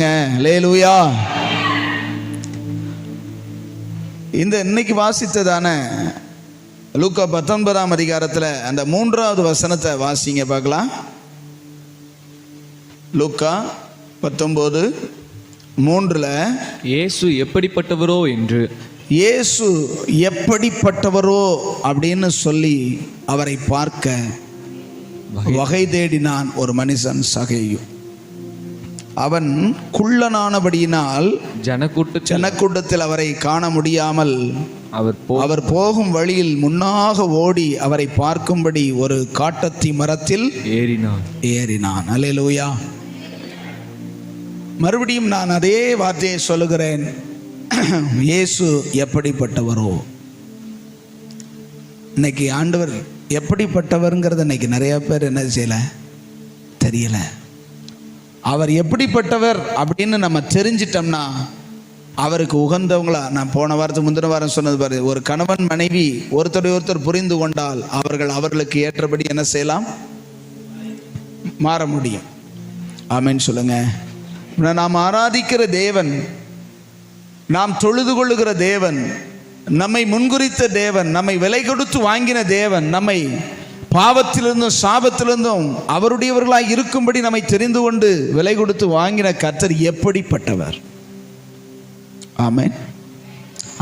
அல்லேலூயா. இந்த இன்னைக்கு வாசித்ததான லூக்கா 19ஆம் அதிகாரத்தில் அந்த 3வது வசனத்தை வாசிங்க பார்க்கலாம். லூக்கா 19:3 இயேசு எப்படிப்பட்டவரோ என்று, இயேசு எப்படிப்பட்டவரோ அப்படின்னு சொல்லி அவரை பார்க்க வகை தேடினான் ஒரு மனுஷன் சகேயு. அவன் குள்ளனானபடியினால் ஜனக்கூட்டத்தில் அவரை காண முடியாமல் அவர் போகும் வழியில் முன்னாக ஓடி அவரை பார்க்கும்படி ஒரு காட்டத்தி மரத்தில் ஏறினான். அல்லேலூயா. மறுபடியும் நான் அதே வார்த்தையை சொல்லுகிறேன். இயேசு எப்படிப்பட்டவரோ. இன்னைக்கு ஆண்டவர் எப்படிப்பட்டவர்ங்கிறத இன்னைக்கு நிறைய பேர் என்ன செய்யல, தெரியல. அவர் எப்படிப்பட்டவர் அப்படின்னு நம்ம தெரிஞ்சிட்டோம்னா அவருக்கு உகந்தவங்களா, நான் போன வாரத்துக்கு முந்தின வாரம் சொன்னது பாரு, ஒரு கணவன் மனைவி ஒருத்தர் புரிந்து கொண்டால் அவர்களுக்கு ஏற்றபடி என்ன செய்யலாம், மாற முடியும். ஆமென் சொல்லுங்க. நாம் ஆராதிக்கிற தேவன், நாம் தொழுது கொள்ளுகிற தேவன், நம்மை முன்குறித்த தேவன், நம்மை விலை கொடுத்து வாங்கின தேவன், நம்மை பாவத்திலிருந்தும் சாபத்திலிருந்தும் அவருடையவர்களாய் இருக்கும்படி நம்மை தெரிந்து கொண்டு விலை கொடுத்து வாங்கின கர்த்தர் எப்படிப்பட்டவர். ஆமென்.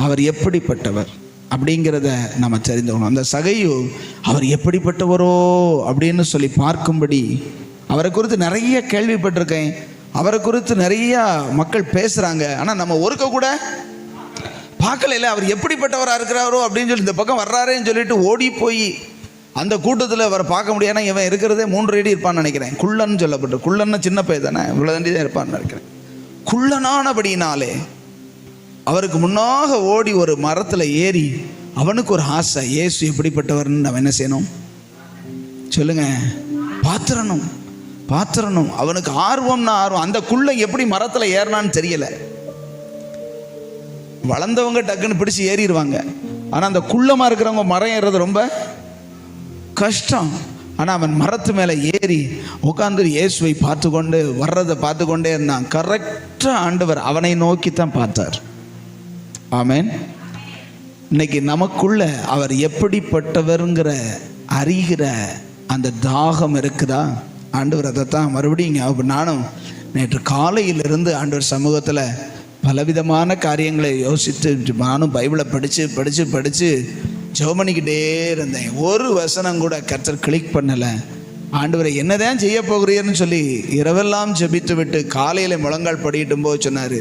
அவர் எப்படிப்பட்டவர் அப்படிங்கிறத நம்ம தெரிந்து கொள்ளணும். அந்த சகையு அவர் எப்படிப்பட்டவரோ அப்படின்னு சொல்லி பார்க்கும்படி, அவரை குறித்து நிறைய கேள்விப்பட்டிருக்கேன், அவரை குறித்து நிறைய மக்கள் பேசுகிறாங்க, ஆனால் நம்ம ஒருக்க கூட பார்க்கல. அவர் எப்படிப்பட்டவராக இருக்கிறாரோ அப்படின்னு சொல்லி இந்த பக்கம் வர்றாருன்னு சொல்லிட்டு ஓடி போய் அந்த கூட்டத்தில் அவரை பார்க்க முடியாது. இவன் இருக்கிறதே 3 அடி இருப்பான்னு நினைக்கிறேன். குள்ளன்னு சொல்லப்பட்டு, குள்ளன்னா சின்ன பையன் தானே, இவ்வளோ தண்டி தான் இருப்பான்னு நினைக்கிறேன். குள்ளனானபடினாலே அவருக்கு முன்னாக ஓடி ஒரு மரத்தில் ஏறி அவனுக்கு ஒரு ஆசை, இயேசு எப்படிப்பட்டவர்னு நம்ம என்ன செய்யணும் சொல்லுங்க, பாத்திரணும். அவனுக்கு ஆர்வம்னா ஆர்வம். அந்த குள்ளை எப்படி மரத்தில் ஏறினான்னு தெரியல. வளர்ந்தவங்க டக்குன்னு பிடிச்சி ஏறிடுவாங்க, ஆனால் அந்த குள்ளமாக இருக்கிறவங்க மரம் ஏறுறது ரொம்ப கஷ்டம். ஆனால் அவன் மரத்து மேலே ஏறி உட்காந்து இயேசுவை பார்த்து கொண்டு வர்றதை பார்த்து கொண்டே இருந்தான். கரெக்டாக ஆண்டவர் அவனை நோக்கி தான் பார்த்தார். ஆமென். இன்னைக்கு நமக்குள்ள அவர் எப்படிப்பட்டவருங்கிற அறிகிற அந்த தாகம் இருக்குதா? ஆண்டவர் அதைத்தான் மறுபடியும் நானும் நேற்று காலையிலிருந்து ஆண்டவர் சமூகத்தில் பலவிதமான காரியங்களை யோசித்து நானும் பைபிளை படித்து ஜெபம் பண்ணிக்கிட்டே இருந்தேன். ஒரு வசனம் கூட கர்த்தர் கிளிக் பண்ணலை. ஆண்டவரை என்னதான் செய்ய போகிறீர்னு சொல்லி இரவெல்லாம் ஜெபித்து விட்டு காலையில் முழங்கால் படிக்கிட்டும் போது சொன்னார்,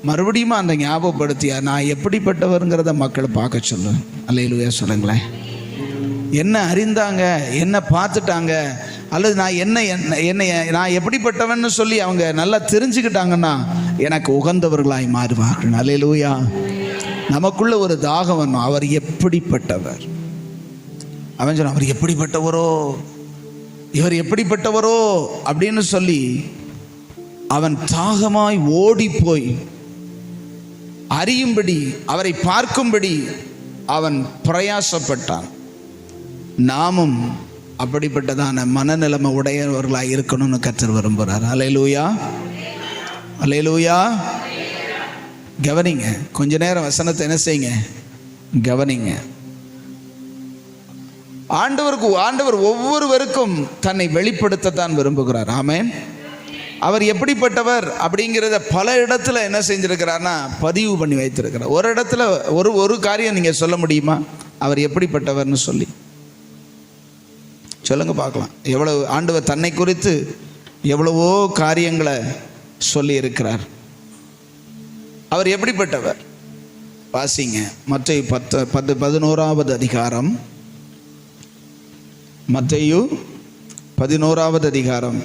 மறுபடியும் அந்த ஞாபகப்படுத்தியா, நான் எப்படிப்பட்டவருங்கிறத மக்களை பார்க்க சொல்லு. அல்லேலூயா சொல்லுங்களேன். என்ன அறிந்தாங்க, என்ன பார்த்துட்டாங்க, அல்லது நான் நான் எப்படிப்பட்டவன்னு சொல்லி அவங்க நல்லா தெரிஞ்சுக்கிட்டாங்கன்னா எனக்கு உகந்தவர்களாய் மாறுவார்கள். அல்லேலூயா. நமக்குள்ள ஒரு தாகம் வரணும். அவர் எப்படிப்பட்டவர், அவன் சொன்ன அவர் எப்படிப்பட்டவரோ, இவர் எப்படிப்பட்டவரோ அப்படின்னு சொல்லி அவன் தாகமாய் ஓடி போய் அறியும்படி, அவரை பார்க்கும்படி அவன் பிரயாசப்பட்டான். நாமும் அப்படிப்பட்டதான மனநிலைமை உடையவர்களாக இருக்கணும்னு கர்த்தர் விரும்புகிறார். அல்லேலூயா, அல்லேலூயா. கவனிங்க, கொஞ்ச நேரம் வசனத்தை என்ன செய்யுங்க, கவனிங்க. ஆண்டவர் ஒவ்வொருவருக்கும் தன்னை வெளிப்படுத்தத்தான் விரும்புகிறார். ஆமென். அவர் எப்படிப்பட்டவர் அப்படிங்கிறத பல இடத்துல என்ன செஞ்சிருக்கிறார்னா பதிவு பண்ணி வைத்திருக்கிறார். ஒரு இடத்துல ஒரு காரியம் நீங்க சொல்ல முடியுமா அவர் எப்படிப்பட்டவர்னு சொல்லி? சொல்லுங்க பார்க்கலாம். எவ்வளவு ஆண்டவர் தன்னை குறித்து எவ்வளவோ காரியங்களை சொல்லி இருக்கிறார். அவர் எப்படிப்பட்டவர் வாசிங்க. மத்தேயு 11வது அதிகாரம், மத்தேயு 11வது அதிகாரம்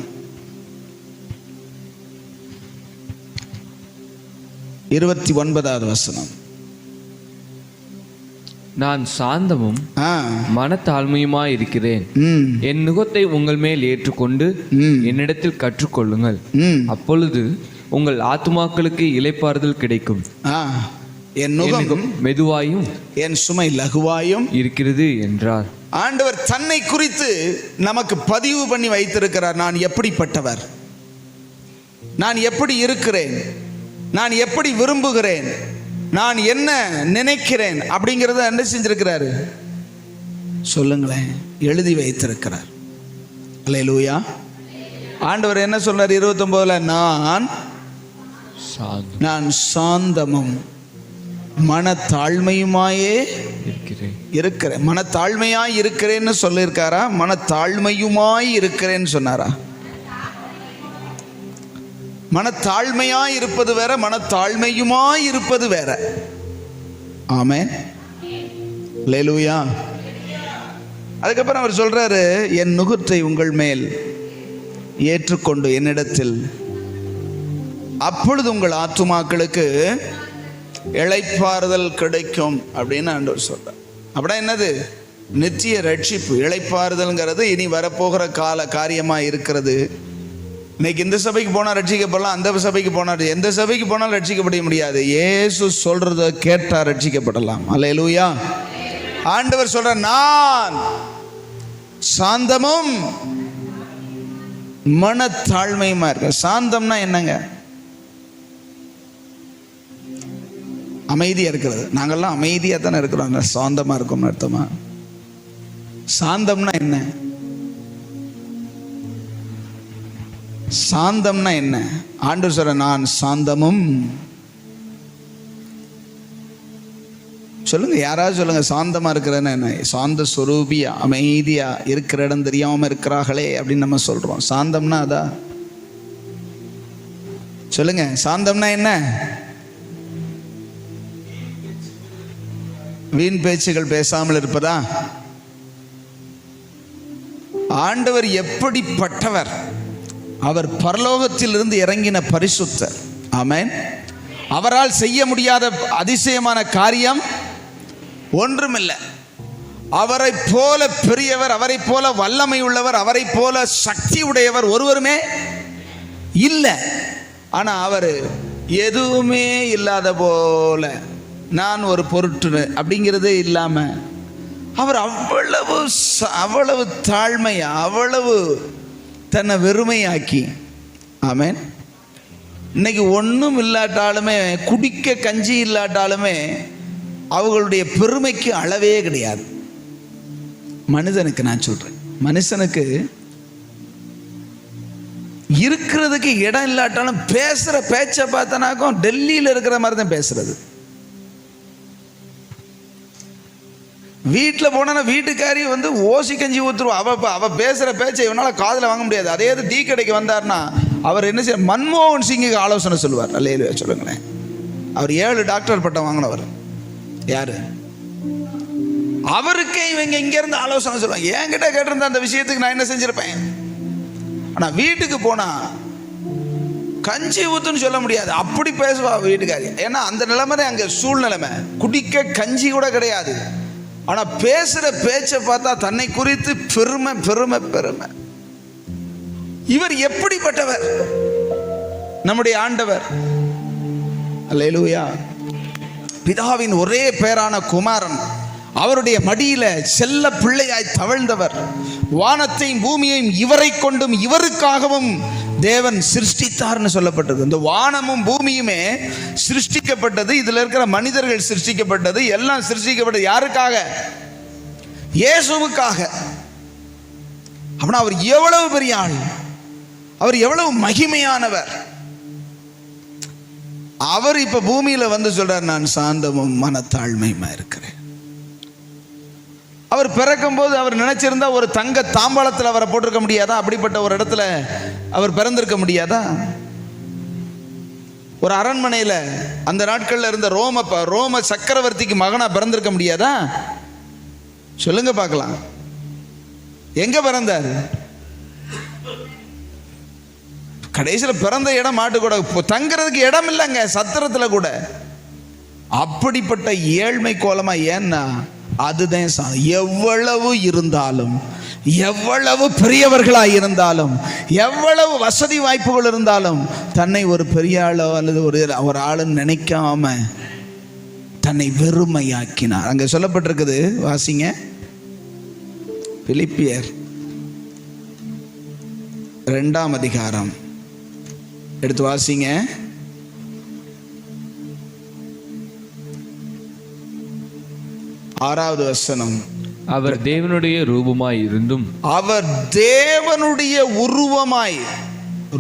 29வது வசனம். நான் சாந்தமும் மனத்தாழ்மையுமாய் இருக்கிறேன். என் நுகத்தை உங்கள் மேல் ஏற்றுக்கொண்டு என்னிடத்தில் கற்றுக்கொள்ளுங்கள், அப்பொழுது உங்கள் ஆத்துமாக்களுக்கு இளைப்பாறுதல் கிடைக்கும். என் நுகம் மெதுவாயும் என் சுமை லகுவாயும் இருக்கிறது என்றார். ஆண்டவர் தன்னை குறித்து நமக்கு பதிவு பண்ணி வைத்திருக்கிறார். நான் எப்படிப்பட்டவர், நான் எப்படி இருக்கிறேன், நான் எப்படி விரும்புகிறேன், நான் என்ன நினைக்கிறேன் அப்படிங்கிறத என்ன செஞ்சிருக்கிறாரு சொல்லுங்களேன், எழுதி வைத்திருக்கிறார். அல்லேலூயா. ஆண்டவர் என்ன சொல்றார் 29ல, நான் சாந்தமும் மனத்தாழ்மையுமாயே இருக்கிறேன். மனத்தாழ்மையாய் இருக்கிறேன்னு சொல்லியிருக்காரா, மனத்தாழ்மையுமாய் இருக்கிறேன்னு சொன்னாரா? மனத்தாழ்மையாய் இருப்பது வேற, மனத்தாழ்மையுமாய் இருப்பது வேற. ஆமென். அல்லேலூயா. அதுக்கப்புறம் அவர் சொல்றாரு, என் நுகத்தை உங்கள் மேல் ஏற்றுக்கொண்டு என்னிடத்தில், அப்பொழுது உங்கள் ஆத்துமாக்களுக்கு இளைப்பாறுதல் கிடைக்கும் அப்படின்னு ஆண்டவர் சொல்றார். அப்படின்னா என்னது? நித்திய ரட்சிப்பு. இளைப்பாறுதல்ங்கிறது இனி வரப்போகிற காரியமா இருக்கிறது. இன்னைக்கு இந்த சபைக்கு போனால் ரட்சிக்கப்படலாம், அந்த சபைக்கு போனால், எந்த சபைக்கு போனாலும் ரட்சிக்கப்பட முடியாது. இயேசு சொல்றத கேட்டா ரட்சிக்கப்படலாம். அல்லேலூயா. ஆண்டவர் சொல்ற, நான் சாந்தமும் மனத்தாழ்மையுமா இருக்க. சாந்தம்னா என்னங்க? அமைதியா இருக்கிறது. நாங்கெல்லாம் அமைதியா தானே இருக்கிறோம், சாந்தமா இருக்கோம்னு அர்த்தமா? சாந்தம்னா என்ன? சாந்தம்னா என்ன? ஆண்டவர் சொல்ற, நான் சாந்தமும். சொல்லுங்க, யாராவது சொல்லுங்க, சாந்தமா இருக்கிறேன்னு என்ன? சாந்த ஸ்வரூபியா, அமைதியா இருக்கிற இடம் தெரியாம இருக்கிறார்களே அப்படின்னு நம்ம சொல்றோம். சாந்தம்னா அதா? சொல்லுங்க, சாந்தம்னா என்ன? வீண் பேச்சுகள் பேசாமல் இருப்பதா? ஆண்டவர் எப்படிப்பட்டவர்? அவர் பரலோகத்திலிருந்து இறங்கின பரிசுத்தர். ஆமென். அவரால் செய்ய முடியாத அதிசயமான காரியம் ஒன்றுமில்லை. அவரை போல பெரியவர், அவரை போல வல்லமை உள்ளவர், அவரை போல சக்தி உடையவர் ஒருவருமே இல்லை. ஆனா அவர் எதுவுமே இல்லாத போல, நான் ஒரு பொருட்டு அப்படிங்கிறதே இல்லாம, அவர் அவ்வளவு தாழ்மையா, அவ்வளவு தன்னை வெறுமையாக்கி. ஆமென். இன்னைக்கு ஒன்றும் இல்லாட்டாலுமே, குடிக்க கஞ்சி இல்லாட்டாலுமே அவங்களுடைய பெருமைக்கு அளவே கிடையாது. மனிதனுக்கு நான் சொல்றேன், மனுஷனுக்கு இருக்கிறதுக்கு இடம் இல்லாட்டாலும் பேசுற பேச்சை பார்த்தனாக்கும் டெல்லியில் இருக்கிற மாதிரி தான் பேசுறது. வீட்டில் போனா வீட்டுக்காரி வந்து ஓசி கஞ்சி ஊற்றுருவோம். அவ பேசுகிற பேச்சை இவனால காதில் வாங்க முடியாது. அதே இது டீ கடைக்கு வந்தார்னா அவர் என்ன செய்ய, மன்மோகன் சிங்குக்கு ஆலோசனை சொல்லுவார். அல்லேலூயா சொல்லுங்களேன். அவர் 7 டாக்டர் பட்டம் வாங்கினவர். யாரு? அவருக்கே இவங்க இங்கேருந்து ஆலோசனை சொல்லுவாங்க. என்கிட்ட கேட்டிருந்த அந்த விஷயத்துக்கு நான் என்ன செஞ்சிருப்பேன். ஆனால் வீட்டுக்கு போனா கஞ்சி ஊத்துன்னு சொல்ல முடியாது, அப்படி பேசுவா வீட்டுக்காரி. ஏன்னா அந்த நிலைமை அங்கே சூழ்நிலைமை. குடிக்க கஞ்சி கூட கிடையாது. ஆனா பேசுற பேச்சை பார்த்தா தன்னை குறித்து பெருமை பெருமை பெருமை. இவர் எப்படிப்பட்டவர்? நம்முடைய ஆண்டவர். அல்லேலூயா. பிதாவின் ஒரே பேரான குமாரன், அவருடைய மடியில செல்ல பிள்ளையாய் தவழ்ந்தவர். வானத்தையும் பூமியையும் இவரை கொண்டும் இவருக்காகவும் தேவன் சிருஷ்டித்தார்னு சொல்லப்பட்டது. இந்த வானமும் பூமியுமே சிருஷ்டிக்கப்பட்டது, இதுல இருக்கிற மனிதர்கள் சிருஷ்டிக்கப்பட்டது, எல்லாம் சிருஷ்டிக்கப்பட்டது யாருக்காக? இயேசுவுக்காக. அப்படின்னா அவர் எவ்வளவு பெரிய ஆள், அவர் எவ்வளவு மகிமையானவர். அவர் இப்ப பூமியில வந்து சொல்றார், நான் சாந்தமும் மனத்தாழ்மையுமா இருக்கிறேன். அவர் பிறக்கும் போது அவர் நினைச்சிருந்தா ஒரு தங்க தாம்பாளத்தில் அவரை போட்டிருக்க முடியாதா? அப்படிப்பட்ட ஒரு இடத்துல அவர் பிறந்திருக்க முடியாதா? ஒரு அரண்மனையில் அந்த நாட்கள்ல இருந்த ரோம சக்கரவர்த்திக்கு மகனா பிறந்திருக்க முடியாதா? சொல்லுங்க பார்க்கலாம். எங்க பிறந்தார்? கடைசியில் பிறந்த இடம் மாட்டு கூட தங்குறதுக்கு இடம் இல்லைங்க, சத்திரத்தில் கூட. அப்படிப்பட்ட ஏழ்மை கோலமா. ஏன்னா அதுதான் எவ்வளவு இருந்தாலும், எவ்வளவு பெரியவர்களாக இருந்தாலும், எவ்வளவு வசதி வாய்ப்புகள் இருந்தாலும், தன்னை ஒரு பெரிய ஆளோ அல்லது ஒரு ஆளுன்னு நினைக்காம தன்னை வெறுமையாக்கினார். அங்க சொல்லப்பட்டிருக்குது, வாசிங்க. பிலிப்பியர் 2ஆம் அதிகாரம் எடுத்து வாசிங்க. ஆறாவது வசனம். அவர் தேவனுடைய ரூபமாய் இருந்தும், அவர் தேவனுடைய உருவமாய்,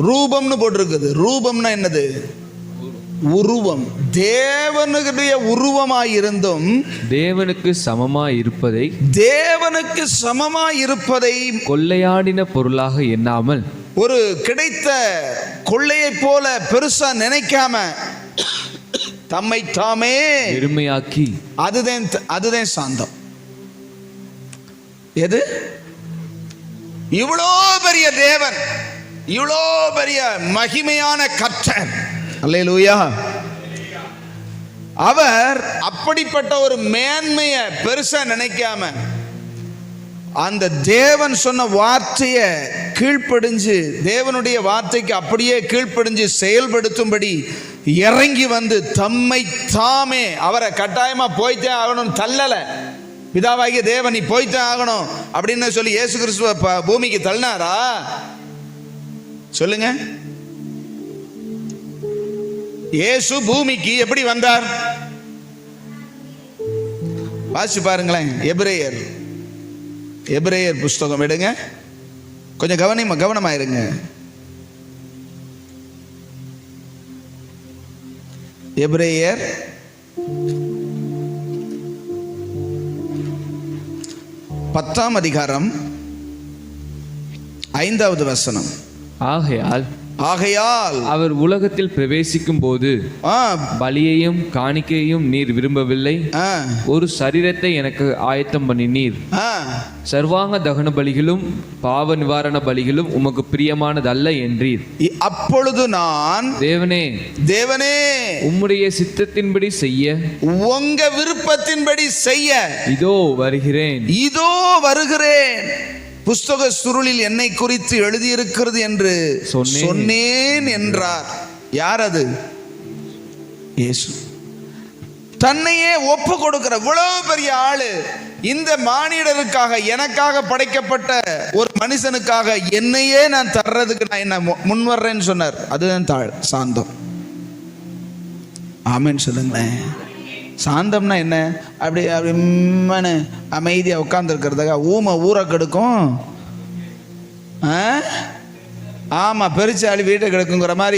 ரூபம்னு போட்டிருக்குது. ரூபம்னா என்னது? உருவம். தேவனுடைய உருவமாய் இருந்தும் தேவனுக்கு சமமாய் இருப்பதை, தேவனுக்கு சமமாய் இருப்பதை கொள்ளையாடின பொருளாக எண்ணாமல், ஒரு கிடைத்த கொள்ளையை போல பெருசா நினைக்காம தம்மை தாமே பெருமையாக்கி, அதுதான் சாந்தம். எது? இவ்வளோ பெரிய தேவன், இவ்வளோ பெரிய மகிமையான கர்த்தர், அல்லேலூயா, அவர் அப்படிப்பட்ட ஒரு மேன்மையை பெருசா நினைக்காம அந்த தேவன் சொன்ன வார்த்தையை கீழ்ப்படிஞ்சு, தேவனுடைய வார்த்தைக்கு அப்படியே கீழ்ப்படிஞ்சு செயல்படுத்தும்படி இறங்கி வந்து தம்மை தாமே, அவரை கட்டாயமா போய்த்தே ஆகணும் தள்ளல. பிதாவாகிய தேவன் நீ போய்த்தே ஆகணும் அப்படின்னு சொல்லி இயேசு கிறிஸ்துவ பூமிக்கு தள்ளினாரா? சொல்லுங்க. இயேசு பூமிக்கு எப்படி வந்தார்? வாசி பாருங்களேன். எபிரேயர் புஸ்தகம் எடுங்க, கொஞ்சம் கவனமாயிருங்க. எபிரேயர் 10ஆம் அதிகாரம் 5வது வசனம். ஆகையால் அவர் உலகத்தில் பிரவேசிக்கும் போது பலியையும் காணிக்கையும் நீர் விரும்பவில்லை, ஒரு சரீரத்தை எனக்கு ஆயத்தம் பண்ணினீர். சர்வாங்க தகன பலிகளும் பாவ நிவாரண பலிகளும் உமக்கு பிரியமானதல்ல என்றீர். அப்பொழுது நான், தேவனே உம்முடைய சித்தத்தின்படி செய்ய, உங்க விருப்பத்தின்படி செய்ய இதோ வருகிறேன், புஸ்தக சுருளில் என்னை குறித்து எழுதியிருக்கிறது என்று சொன்னேன் என்றார். யார் அது? இயேசு. தன்னையே ஒப்பு கொடுக்கிற இவ்வளவு பெரிய ஆளு, இந்த மானிடருக்காக, எனக்காக படைக்கப்பட்ட ஒரு மனுஷனுக்காக என்னையே நான் தர்றதுக்கு நான் என்ன முன் வர்றேன்னு சொன்னார். அதுதான் சாந்தம். ஆமென் சொல்லுங்களேன். சாந்தம்னா என்ன? அப்படி அமைதியாக உட்காந்துருக்கிறதுக்கா? ஊரை கெடுக்கும். ஆமாம், பெருச்சாளி வீட்டை கிடக்குங்கிற மாதிரி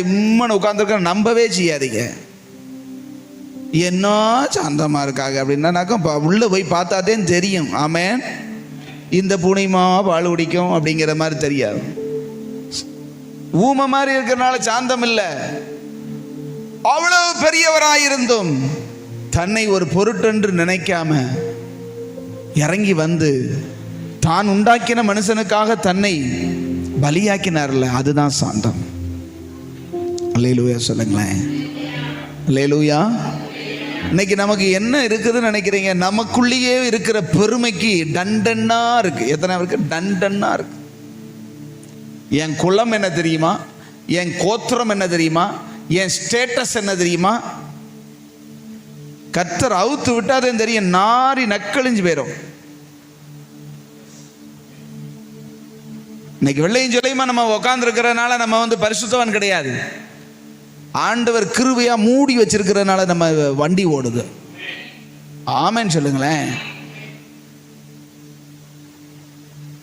உட்காந்துருக்க நம்பவே செய்யாதீங்க. என்ன சாந்தமாக இருக்காங்க அப்படின்னாக்கா உள்ளே போய் பார்த்தாதே தெரியும். ஆமென். இந்த பூனைமா பால் குடிக்கும் அப்படிங்கிற மாதிரி தெரியாது. ஊமை மாதிரி இருக்கிறனால சாந்தம் இல்லை. அவ்வளவு பெரியவராயிருந்தும் தன்னை ஒரு பொருட்டென்று நினைக்காம இறங்கி வந்து தான் உண்டாக்கின மனுஷனுக்காக தன்னை பலியாக்கினார்ல, அதுதான் சாந்தம். அல்லேலூயா சொல்லுங்களேன். அல்லேலூயா. இன்னைக்கு நமக்கு என்ன இருக்குதுன்னு நினைக்கிறீங்க? நமக்குள்ளேயே இருக்கிற பெருமைக்கு டண்டன்னா இருக்கு. எத்தனை இருக்கு? டண்டன்னா இருக்கு. என் குலம் என்ன தெரியுமா? என் கோத்திரம் என்ன தெரியுமா? என் ஸ்டேட்டஸ் என்ன தெரியுமா? கர்த்தர் அவுத்து விட்டாதே தெரியும், நாரி நக்கழிஞ்சு போயிடும். இன்னைக்கு வெள்ளையும் சொல்லையுமா நம்ம உட்கார்ந்து இருக்கிறதுனால நம்ம பரிசுத்தவான் கிடையாது. ஆண்டவர் கிருபையா மூடி வச்சிருக்கிறதுனால நம்ம வண்டி ஓடுது. ஆமென் சொல்லுங்களேன்.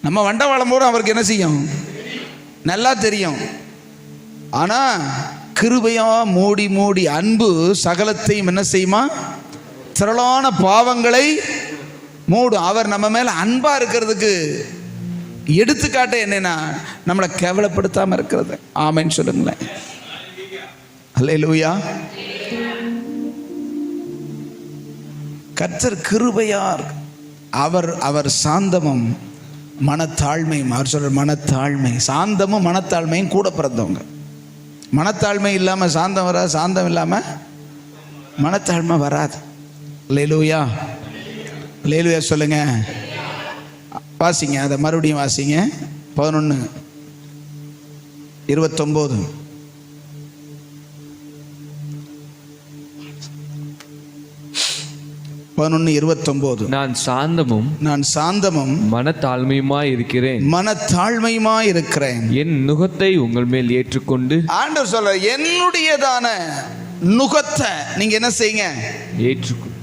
நம்ம வண்டவாளம் போது அவருக்கு என்ன செய்யும்? நல்லா தெரியும். ஆனா கிருபையா மூடி அன்பு சகலத்தையும் என்ன செய்யுமா? திரளான பாவங்களை மூடும். அவர் நம்ம மேல அன்பா இருக்கிறதுக்கு எடுத்துக்காட்ட என்னன்னா, நம்மளை கேவலப்படுத்தாம இருக்கிறது. ஆமென் சொல்லுங்களேன். அல்லேலூயா. கர்த்தர் கிருபையார். அவர் சாந்தமும் மனத்தாழ்மையும். அவர் சொல்ற மனத்தாழ்மை, சாந்தமும் மனத்தாழ்மையும் கூட பிறந்தவங்க. மனத்தாழ்மை இல்லாமல் சாந்தம் வராது, சாந்தம் இல்லாமல் மனத்தாழ்மை வராது. அல்லேலூயா. அல்லேலூயா சொல்லுங்க. வாசிங்க, அதை மறுபடியும் வாசிங்க. 11:29. 11:29. நான் சாந்தமும் நான் சாந்தமும் மனத்தாழ்மையுமாய் இருக்கிறேன். மனத்தாழ்மையுமாய் இருக்கிறேன். என் நுகத்தை உங்கள் மேல் ஏற்றுக்கொண்டு. ஆண்டவர் சொல்ற, என்னுடையதான நுகத்தை நீங்க என்ன செய்யுங்க, ஏற்றுக்கொண்டு.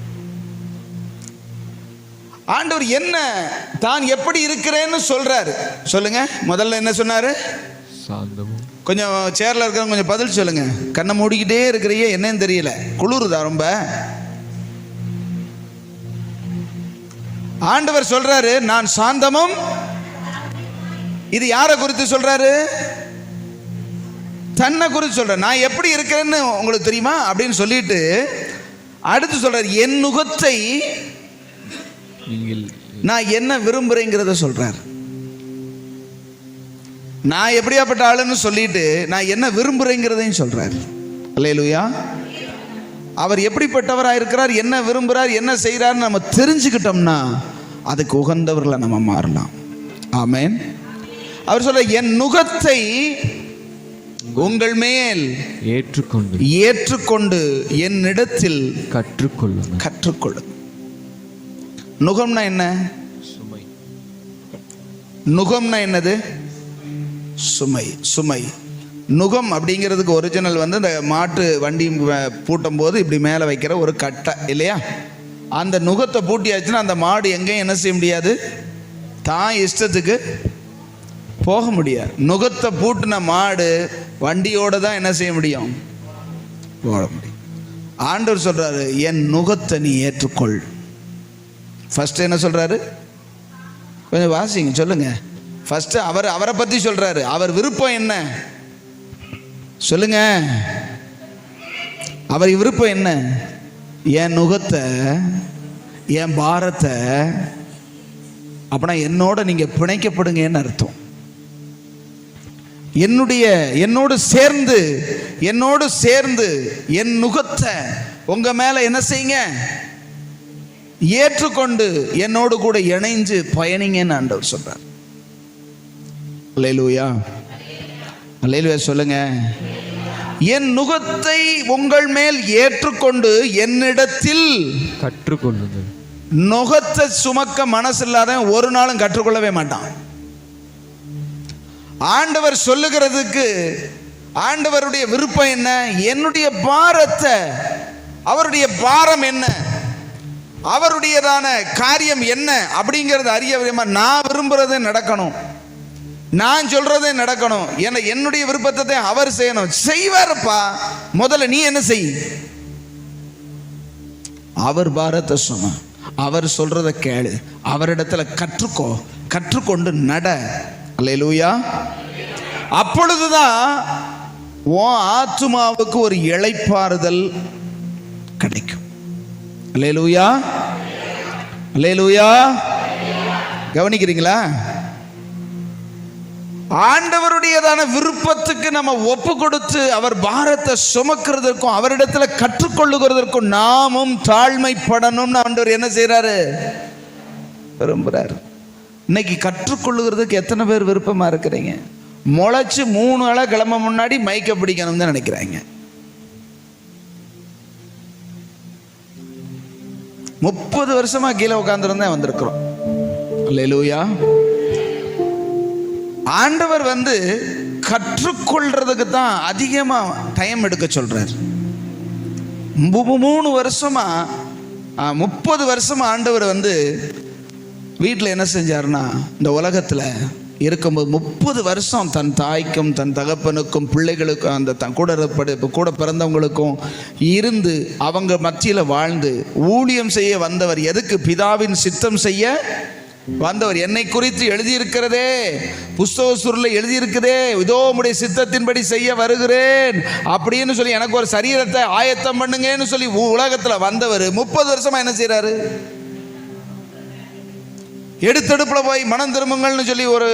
ஆண்டவர் என்ன தான் எப்படி இருக்கிறேன்னு சொல்றாரு. சொல்லுங்க, முதல்ல என்ன சொன்னாரு? சாந்தமும். கொஞ்சம் சேர்ல இருக்கிறவங்க கொஞ்சம் பதில் சொல்லுங்க. கண்ணை மூடிக்கிட்டே இருக்கிறீங்க, என்னன்னு தெரியல, குளிருதா ரொம்ப? ஆண்டவர் சொல்றாரு, நான் சாந்தமும். இது யாரை குறித்து சொல்றாரு? தன்னை குறித்து சொல்ற. நான் எப்படி இருக்கிறேன்னு உங்களுக்கு தெரியுமா அப்படின்னு சொல்லிட்டு அடுத்து சொல்றாரு, என் நுகத்தை நான் என்ன விரும்புறேங்கிறத சொல்றார். நான் எப்படியாப்பட்ட ஆளுன்னு சொல்லிட்டு நான் என்ன விரும்புறேங்கிறதையும் சொல்றார். அல்லேலூயா. அவர் எப்படிப்பட்டவராக இருக்கிறார், என்ன விரும்புகிறார், என்ன செய்கிறார்னு நம்ம தெரிஞ்சுக்கிட்டோம்னா அதுக்கு உகந்தவர்களை நம்ம மாறலாம். ஆமென். அவர் சொல்ற, என் நுகத்தை உங்கள் மேல் ஏற்றுக்கொண்டு என்னிடத்தில் கற்றுக்கொள்ளும். நுகம்னா என்ன? நுகம்னா என்னது? சுமை. நுகம் அப்படிங்கிறதுக்கு ஒரிஜினல் வந்து இந்த மாட்டு வண்டி பூட்டும் போது இப்படி மேலே வைக்கிற ஒரு கட்டை இல்லையா? அந்த நுகத்தை பூட்டியாச்சுன்னா அந்த மாடு எங்கேயும் என்ன செய்ய முடியாது, தான் இஷ்டத்துக்கு போக முடியாது. நுகத்தை பூட்டின மாடு வண்டியோட தான் என்ன செய்ய முடியும், போட முடியும். ஆண்டவர் சொல்றாரு, என் நுகத்தை நீ ஏற்றுக்கொள். ஃபர்ஸ்ட் என்ன சொல்றாரு? கொஞ்சம் வாசிங்க, சொல்லுங்க. ஃபர்ஸ்ட் அவரை பத்தி சொல்றாரு. அவர் விருப்பம் என்ன சொல்லுங்க. அவர் விருப்பம் என்ன? என் நுகத்தை, என் பாரத்தை, அப்படின்னா என்னோட நீங்க பிணைக்கப்படுங்கன்னு அர்த்தம். என்னோடு சேர்ந்து என் நுகத்தை உங்க மேல என்ன செய்யுங்க, ஏற்றுக்கொண்டு என்னோடு கூட இணைஞ்சு பயணிங்கன்னு ஆண்டவர் சொல்றார். அல்லேலூயா. அல்லேலூயா சொல்லுங்க. என் நுகத்தை உங்கள் மேல் ஏற்றுக்கொண்டு என்னிடத்தில் கற்றுக்கொள்ளுங்கள். நுகத்தை சுமக்க மனசு இல்லாத ஒரு நாளும் கற்றுக்கொள்ளவே மாட்டான். ஆண்டவர் சொல்லுகிறதுக்கு ஆண்டவருடைய விருப்பம் என்ன? என்னுடைய பாரத்தை, அவருடைய பாரம் என்ன, அவருடையதான காரியம் என்ன அப்படிங்கிறது அறிய விரும்ப, நான் விரும்புறதே நடக்கணும், நான் சொல்றதே நடக்கணும், என்னுடைய விருப்பத்தை அவர் செய்யணும். செய்வாருப்பா, முதல்ல நீ என்ன செய், அவர் பாரத்தை சும, அவர் சொல்றத கேளு, அவரிடத்துல கற்றுக்கொண்டு நட. அல்லேலூயா. அப்பொழுதுதான் உன் ஆத்துமாவுக்கு ஒரு இளைப்பாறுதல் கிடைக்கும். அல்லேலூயா. அல்லேலூயா. கவனிக்கிறீங்களா? ஆண்டவருடையதான விருப்பத்துக்கு நம்ம ஒப்பு கொடுத்து அவர் பாரத்தை சுமக்கிறதற்கும் அவரிடத்துல கற்றுக்கொள்ளுகிறதற்கும் நாமும் தாழ்மைப்படணும்னு ஆண்டவர் என்ன செய்யறாரு, விரும்புறாரு. இன்னைக்கு கற்றுக்கொள்ளுகிறதுக்கு எத்தனை பேர் விருப்பமா இருக்கிறீங்க? முளைச்சு 3 நாளா கிளம்ப முன்னாடி மைக்க பிடிக்கணும் தான் நினைக்கிறாங்க. 30 வருஷமா கீழே உட்கார்ந்துருந்தேன் வந்திருக்கிறோம். அல்லேலூயா. ஆண்டவர் வந்து கற்றுக்கொள்றதுக்கு தான் அதிகமா டைம் எடுக்க சொல்றார். 3 வருஷமா 30 வருஷமா ஆண்டவர் வந்து வீட்டில் என்ன செஞ்சாருன்னா, இந்த உலகத்தில் இருக்கும்போது 30 வருஷம் தன் தாய்க்கும் தன் தகப்பனுக்கும் பிள்ளைகளுக்கும் அந்த தன் கூட பிறந்தவங்களுக்கும் இருந்து அவங்க மத்தியில் வாழ்ந்து ஊழியம் செய்ய வந்தவர். எதுக்கு? பிதாவின் சித்தம் செய்ய வந்தவர். என்னை குறித்து எழுதியிருக்கிறதே, புஸ்தக சுருளில் எழுதியிருக்கிறதே, இதோ உம்முடைய சித்தத்தின்படி செய்ய வருகிறேன் அப்படின்னு சொல்லி எனக்கு ஒரு சரீரத்தை ஆயத்தம் பண்ணுங்கன்னு சொல்லி உலகத்தில் வந்தவர் 30 வருஷமா என்ன செய்யறாரு? எடுத்தெடுப்பில் போய் மனம் திரும்புங்கள்னு சொல்லி ஒரு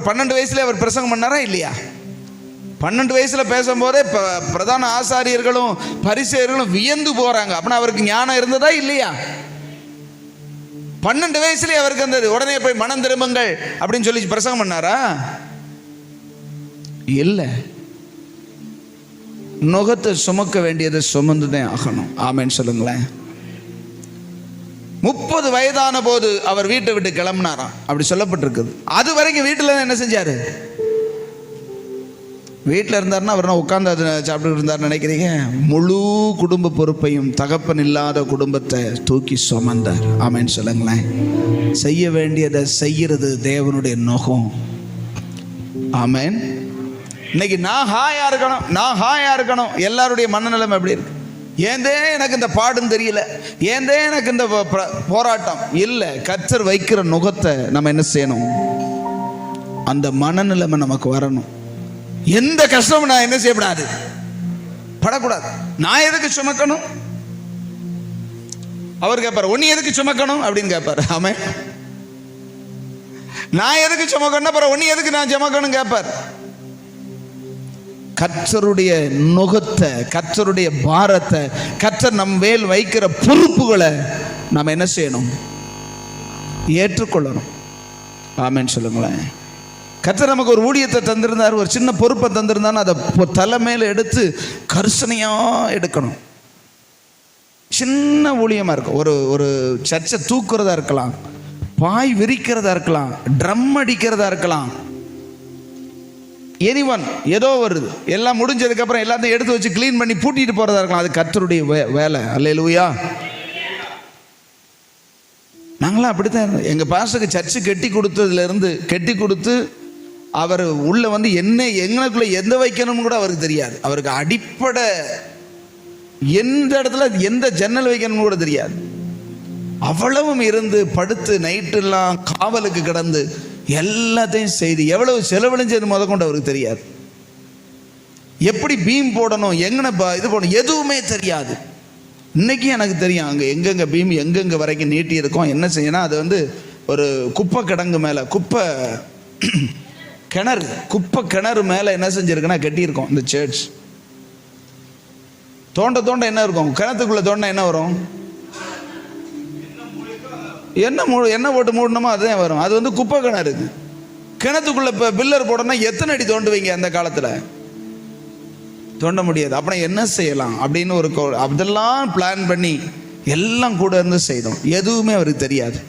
12 வயசுல அவர் பிரசங்கம் பண்ணாரா இல்லையா? 12 வயசுல பேசும்போதே பிரதான ஆசாரியர்களும் பரிசேயர்களும் வியந்து போறாங்க. அப்படின்னா அவருக்கு ஞானம் இருந்ததா இல்லையா? 12 வயசுலேயே அவருக்கு இருந்தது. உடனே போய் மனம் திரும்புங்கள் அப்படின்னு சொல்லி பிரசங்கம் பண்ணாரா? இல்லை. நுகத்தை சுமக்க வேண்டியதை சுமந்துதான் ஆகணும். ஆமென் சொல்லுங்களேன். 40 வயதான போது அவர் வீட்டை விட்டு கிளம்பினாராம், அப்படி சொல்லப்பட்டிருக்குது. அது வரைக்கும் வீட்டில் என்ன செஞ்சாரு? வீட்டில் இருந்தாருன்னா அவர் உட்காந்து அது சாப்பிட்டு இருந்தார் நினைக்கிறீங்க? முழு குடும்ப பொறுப்பையும் தகப்பன் இல்லாத குடும்பத்தை தூக்கி சுமந்தார். ஆமென் சொல்லுங்களேன். செய்ய வேண்டியதை செய்யறது தேவனுடைய நோகம். ஆமென். இன்னைக்கு நான் ஹாயா இருக்கணும். எல்லாருடைய மனநிலைமை எப்படி இருக்கு? ஏந்தே எனக்கு இந்த பாடும் தெரியல, ஏந்தே எனக்கு இந்த போராட்டம் இல்லை. கர்த்தர் வைக்கிற நுகத்தை நம்ம என்ன செய்யணும்? அந்த மனநிலைமை நமக்கு வரணும். எந்த கஷ்டமும் நான் என்ன செய்யக்கூடாது, படக்கூடாது. நான் எதுக்கு சுமக்கணும்? அவர் கேட்பார், ஒன்னு எதுக்கு சுமக்கணும் அப்படின்னு கேட்பார். ஆமென். நான் எதுக்கு சுமக்கணும், அப்புறம் ஒன்னு எதுக்கு நான் சுமக்கணும் கேட்பார். கர்த்தருடைய நுகத்தை, கர்த்தருடைய பாரத்தை, கர்த்தர் நம் மேல் வைக்கிற பொறுப்புகளை நாம் என்ன செய்யணும்? ஏற்றுக்கொள்ளணும். ஆமென் சொல்லுங்களேன். கர்த்தர் நமக்கு ஒரு ஊழியத்தை தந்திருந்தார், ஒரு சின்ன பொறுப்பை தந்திருந்தான்னு அதை தலைமையில் எடுத்து கரிசனையாக எடுக்கணும். சின்ன ஊழியமாக இருக்கும். ஒரு சர்ச்சை தூக்குறதா இருக்கலாம், பாய் விரிக்கிறதா இருக்கலாம், ட்ரம் அடிக்கிறதா இருக்கலாம், எனிவன் ஏதோ வருது. எல்லாம் முடிஞ்சதுக்கப்புறம் எல்லாத்தையும் எடுத்து வச்சு க்ளீன் பண்ணி பூட்டிட்டு போகிறதா இருக்கலாம். அது கர்த்தருடைய வேலை. அல்லேலூயா. நாங்களாம் அப்படித்தான். எங்கள் பாஸ்டருக்கு சர்ச்சு கட்டி கொடுத்து அவர் உள்ள வந்து எங்களுக்குள்ள எந்த வைக்கணும்னு கூட அவருக்கு தெரியாது. அவருக்கு அடிப்படை எந்த இடத்துல எந்த ஜன்னல் வைக்கணும்னு கூட தெரியாது. அவ்வளவும் இருந்து படுத்து நைட்டெல்லாம் காவலுக்கு கிடந்து எல்லாத்தையும் செய்து எவ்வளவு செலவழிஞ்சது முதற்கொண்டு அவருக்கு தெரியாது. எப்படி பீம் போடணும், எங்கன இது போடணும், எதுவுமே தெரியாது. இன்னைக்கு எனக்கு தெரியும் அங்கே எங்கெங்கே பீம் எங்கெங்கே வரைக்கும் நீட்டி இருக்கோம், என்ன செய்யணும். அது வந்து ஒரு குப்பை கிடங்கு மேலே, குப்பை கிணறு மேலே என்ன செஞ்சுருக்குன்னா கட்டியிருக்கோம். இந்த சர்ச் தோண்ட என்ன இருக்கும், கிணத்துக்குள்ளே தோண்ட என்ன வரும்? என்ன போட்டு மூடணுமோ அதுதான் வரும். அது வந்து குப்பை கிணறு. கிணத்துக்குள்ள இப்போ பில்லர் போடணும்னா எத்தனை அடி தோண்டுவீங்க? அந்த காலத்தில் தோண்ட முடியாது. அப்புறம் என்ன செய்யலாம் அப்படின்னு அதெல்லாம் பிளான் பண்ணி எல்லாம் கூட இருந்து செய்தோம். எதுவுமே அவருக்கு தெரியாது.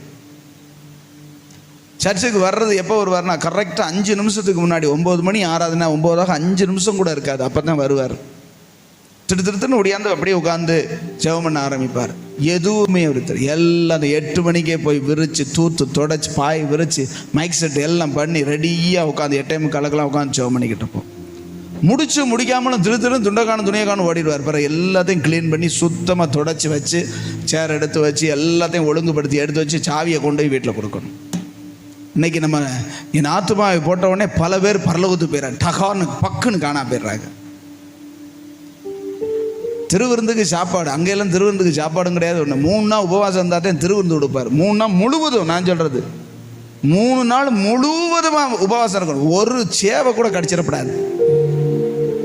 சர்ச்சுக்கு வர்றது எப்போ வருவார்னா கரெக்டாக 5 நிமிஷத்துக்கு முன்னாடி. 9 மணி ஆறாதுன்னா 9 5 நிமிஷம் கூட இருக்காது, அப்போ தான் வருவார். திருத்துன்னு ஒடியாந்து அப்படியே உட்காந்து ஜெபம் பண்ண ஆரம்பிப்பார். எதுவுமே அவருக்கு தெரியும். எல்லாம் அந்த 8 மணிக்கே போய் விரித்து தூத்து தொடச்சி பாய் விரித்து மைக் செட் எல்லாம் பண்ணி ரெடியாக உட்காந்து 8:45 உட்காந்து ஜெபம் பண்ணிக்கிட்டு இருப்போம். முடிக்காமலும் துண்டக்கான துணியக்கான ஓடிடுவார். பிறகு எல்லாத்தையும் க்ளீன் பண்ணி சுத்தமாக தொடச்சி வச்சு சேர் எடுத்து வச்சு எல்லாத்தையும் ஒழுங்குபடுத்தி எடுத்து வச்சு சாவியை கொண்டு போய் வீட்டில் கொடுக்கணும். இன்னைக்கு நம்ம என் ஆத்துமாவை போட்ட உடனே பல பேர் பரலோகத்துக்கு போயிடறாங்க, டகான்னு பக்குன்னு காணா போயிடுறாங்க. திருவிருந்துக்கு சாப்பாடு, அங்கெல்லாம் திருவிருந்துக்கு சாப்பாடும் கிடையாது. ஒன்று 3 நாள் உபவாசம் இருந்தால் தான் திருவிருந்து கொடுப்பார். 3 நாள் முழுவதும், நான் சொல்கிறது 3 நாள் முழுவதுமாக உபவாசம் இருக்கணும். ஒரு சேவை கூட கடிச்சிடப்படாது.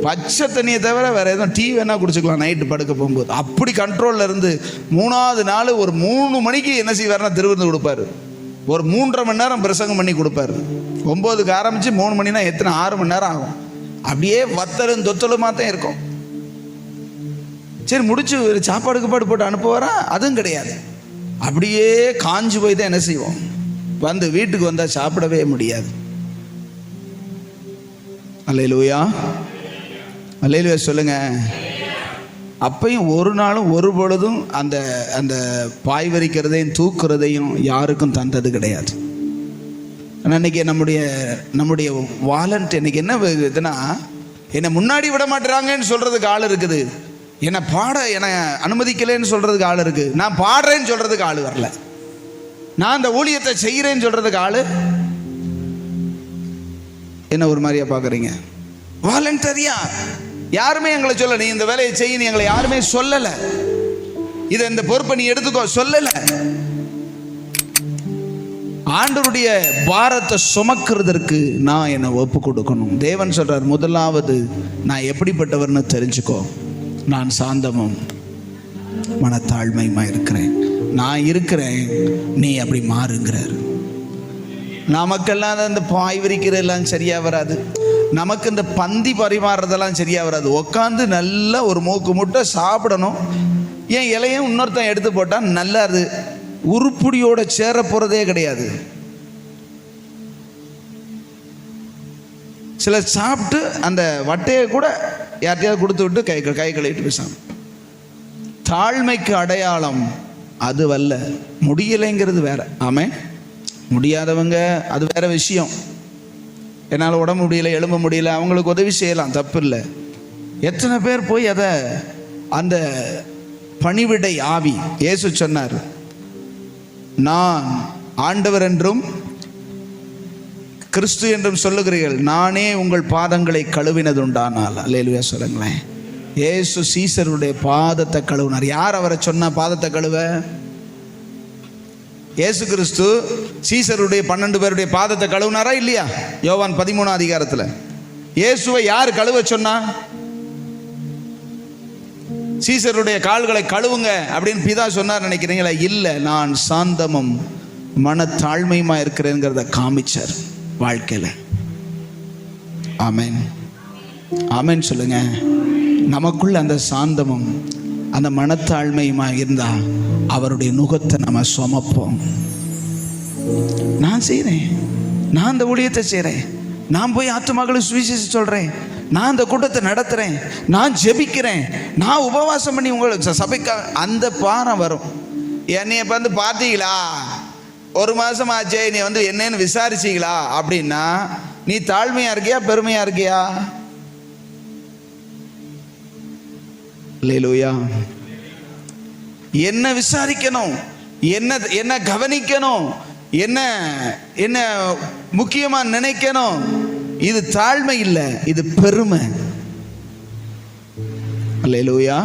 பச்சை தண்ணியை தவிர வேறு எதுவும் டீ வேணால் குடிச்சிக்கலாம் நைட்டு படுக்க போகும்போது. அப்படி கண்ட்ரோலில் இருந்து 3ஆவது நாள் ஒரு 3 மணிக்கு என்ன செய்வார்னா திருவிருந்து கொடுப்பார். ஒரு 3.5 மணி நேரம் பிரசங்கம் பண்ணி கொடுப்பார். 9க்கு ஆரம்பித்து 3 மணினா எத்தனை 6 மணி நேரம் ஆகும். அப்படியே வத்தலும் தொத்தலுமாக தான் இருக்கும். சரி முடிச்சு சாப்பாடு போட்டு அனுப்புவாரா? அதுவும் கிடையாது. அப்படியே காஞ்சு போய் தான் என்ன செய்வோம், வந்து வீட்டுக்கு வந்தால் சாப்பிடவே முடியாது. அல்லேலூயா, அல்லேலூயா சொல்லுங்க. அப்பையும் ஒரு நாளும் ஒரு பொழுதும் அந்த அந்த பாய் வரிக்கிறதையும் தூக்குறதையும் யாருக்கும் தந்தது கிடையாது. ஆனால் இன்னைக்கு நம்முடைய வாலண்ட் இன்னைக்கு என்ன இதுன்னா, என்னை முன்னாடி விட மாட்டுறாங்கன்னு சொல்றதுக்கு ஆள் இருக்குது, என்னை அனுமதிக்கலைன்னு சொல்றதுக்கு ஆள் இருக்கு, நான் பாடுறேன்னு சொல்றதுக்கு ஆள் வரல, நான் அந்த ஊழியத்தை செய்கிறேன்னு சொல்றதுக்கு ஆள் என்ன ஒரு மாதிரியா பார்க்குறீங்க? வாலண்டரியா யாருமே எங்களை சொல்ல, நீ இந்த வேலையை செய்ய எங்களை யாருமே சொல்லலை, இதை இந்த பொறுப்பை நீ எடுத்துக்கோ சொல்லலை. ஆண்டவருடைய பாரத்தை சுமக்கிறதற்கு நான் என்னை ஒப்பு கொடுக்கணும். தேவன் சொல்றார், முதலாவது நான் எப்படிப்பட்டவர்னு தெரிஞ்சுக்கோ, நான் சாந்தமும் மனத்தாழ்மையுமா இருக்கிறேன், நான் இருக்கிறேன், நீ அப்படி மாறுங்கிறார். நமக்கெல்லாம் இந்த பாய் விரிக்கிறதெல்லாம் சரியா வராது, நமக்கு இந்த பந்தி பரிமாறுறதெல்லாம் சரியா வராது. உட்காந்து நல்லா ஒரு மூக்கு முட்டை சாப்பிடணும், ஏன் இலையும் இன்னொருத்தன் எடுத்து போட்டால் நல்லா உருப்படியோட சேர போறதே கிடையாது. சிலர் சாப்பிட்டு அந்த வட்டையை கூட யார்ட்டையாவது கொடுத்து விட்டு கை கழுவிட்டு பேசாம. தாழ்மைக்கு அடையாளம் அது வல்ல. முடியலைங்கிறது வேற. ஆமே, முடியாதவங்க அது வேற விஷயம். என்னால் உடம்பு முடியல, எழும்ப முடியல, அவங்களுக்கு உதவி செய்யலாம், தப்பு இல்லை. எத்தனை பேர் போய் அதை அந்த பணிவிடை ஆவி, இயேசு சொன்னார், நான் ஆண்டவர் என்றும் கிறிஸ்து என்றும் சொல்லுகிறீர்கள், நானே உங்கள் பாதங்களை கழுவினதுண்டானால். அல்லேலூயா சொல்லுங்களேன். இயேசு சீசருடைய பாதத்தை கழுவினார். யார் அவரை சொன்னா பாதத்தை கழுவ? இயேசு கிறிஸ்து சீசருடைய 12 பேருடைய பாதத்தை கழுவினாரா இல்லையா? யோவான் 13 அதிகாரத்தில் இயேசுவை யார் கழுவ சொன்னா? சீசருடைய கால்களை கழுவுங்க அப்படின்னு பிதா சொன்னார் நினைக்கிறீங்களா? இல்லை, நான் சாந்தமும் மனத்தாழ்மையுமா இருக்கிறேங்கிறத காமிச்சார் வாழ்க்கையில். ஆமென், ஆமென் சொல்லுங்க. நமக்குள்ள அந்த சாந்தமும் அந்த மனத்தாழ்மையுமா இருந்தா அவருடைய நுகத்தை நம்ம சுமப்போம். நான் செய்கிறேன், நான் அந்த ஊழியத்தை செய்கிறேன், நான் போய் ஆத்துமாக்களுக்கு சுவிசேஷம் சொல்கிறேன், நான் அந்த கூட்டத்தை நடத்துகிறேன், நான் ஜெபிக்கிறேன், நான் உபவாசம் பண்ணி உங்களுக்கு சபைக்கு அந்த பாரம் வரும். என்னைய வந்து பார்த்தீங்களா, 1 மாதம் ஆச்சே, நீ வந்து என்னன்னு விசாரிச்சிங்களா அப்படின்னா நீ தாழ்மையாக இருக்கியா பெருமையாக இருக்கியா? அல்லேலூயா. என்ன விசாரிக்கணும், என்ன கவனிக்கணும், என்ன முக்கியமா நினைக்கணும். இது தாழ்மை இல்லை, இது பெருமை. அல்லேலூயா.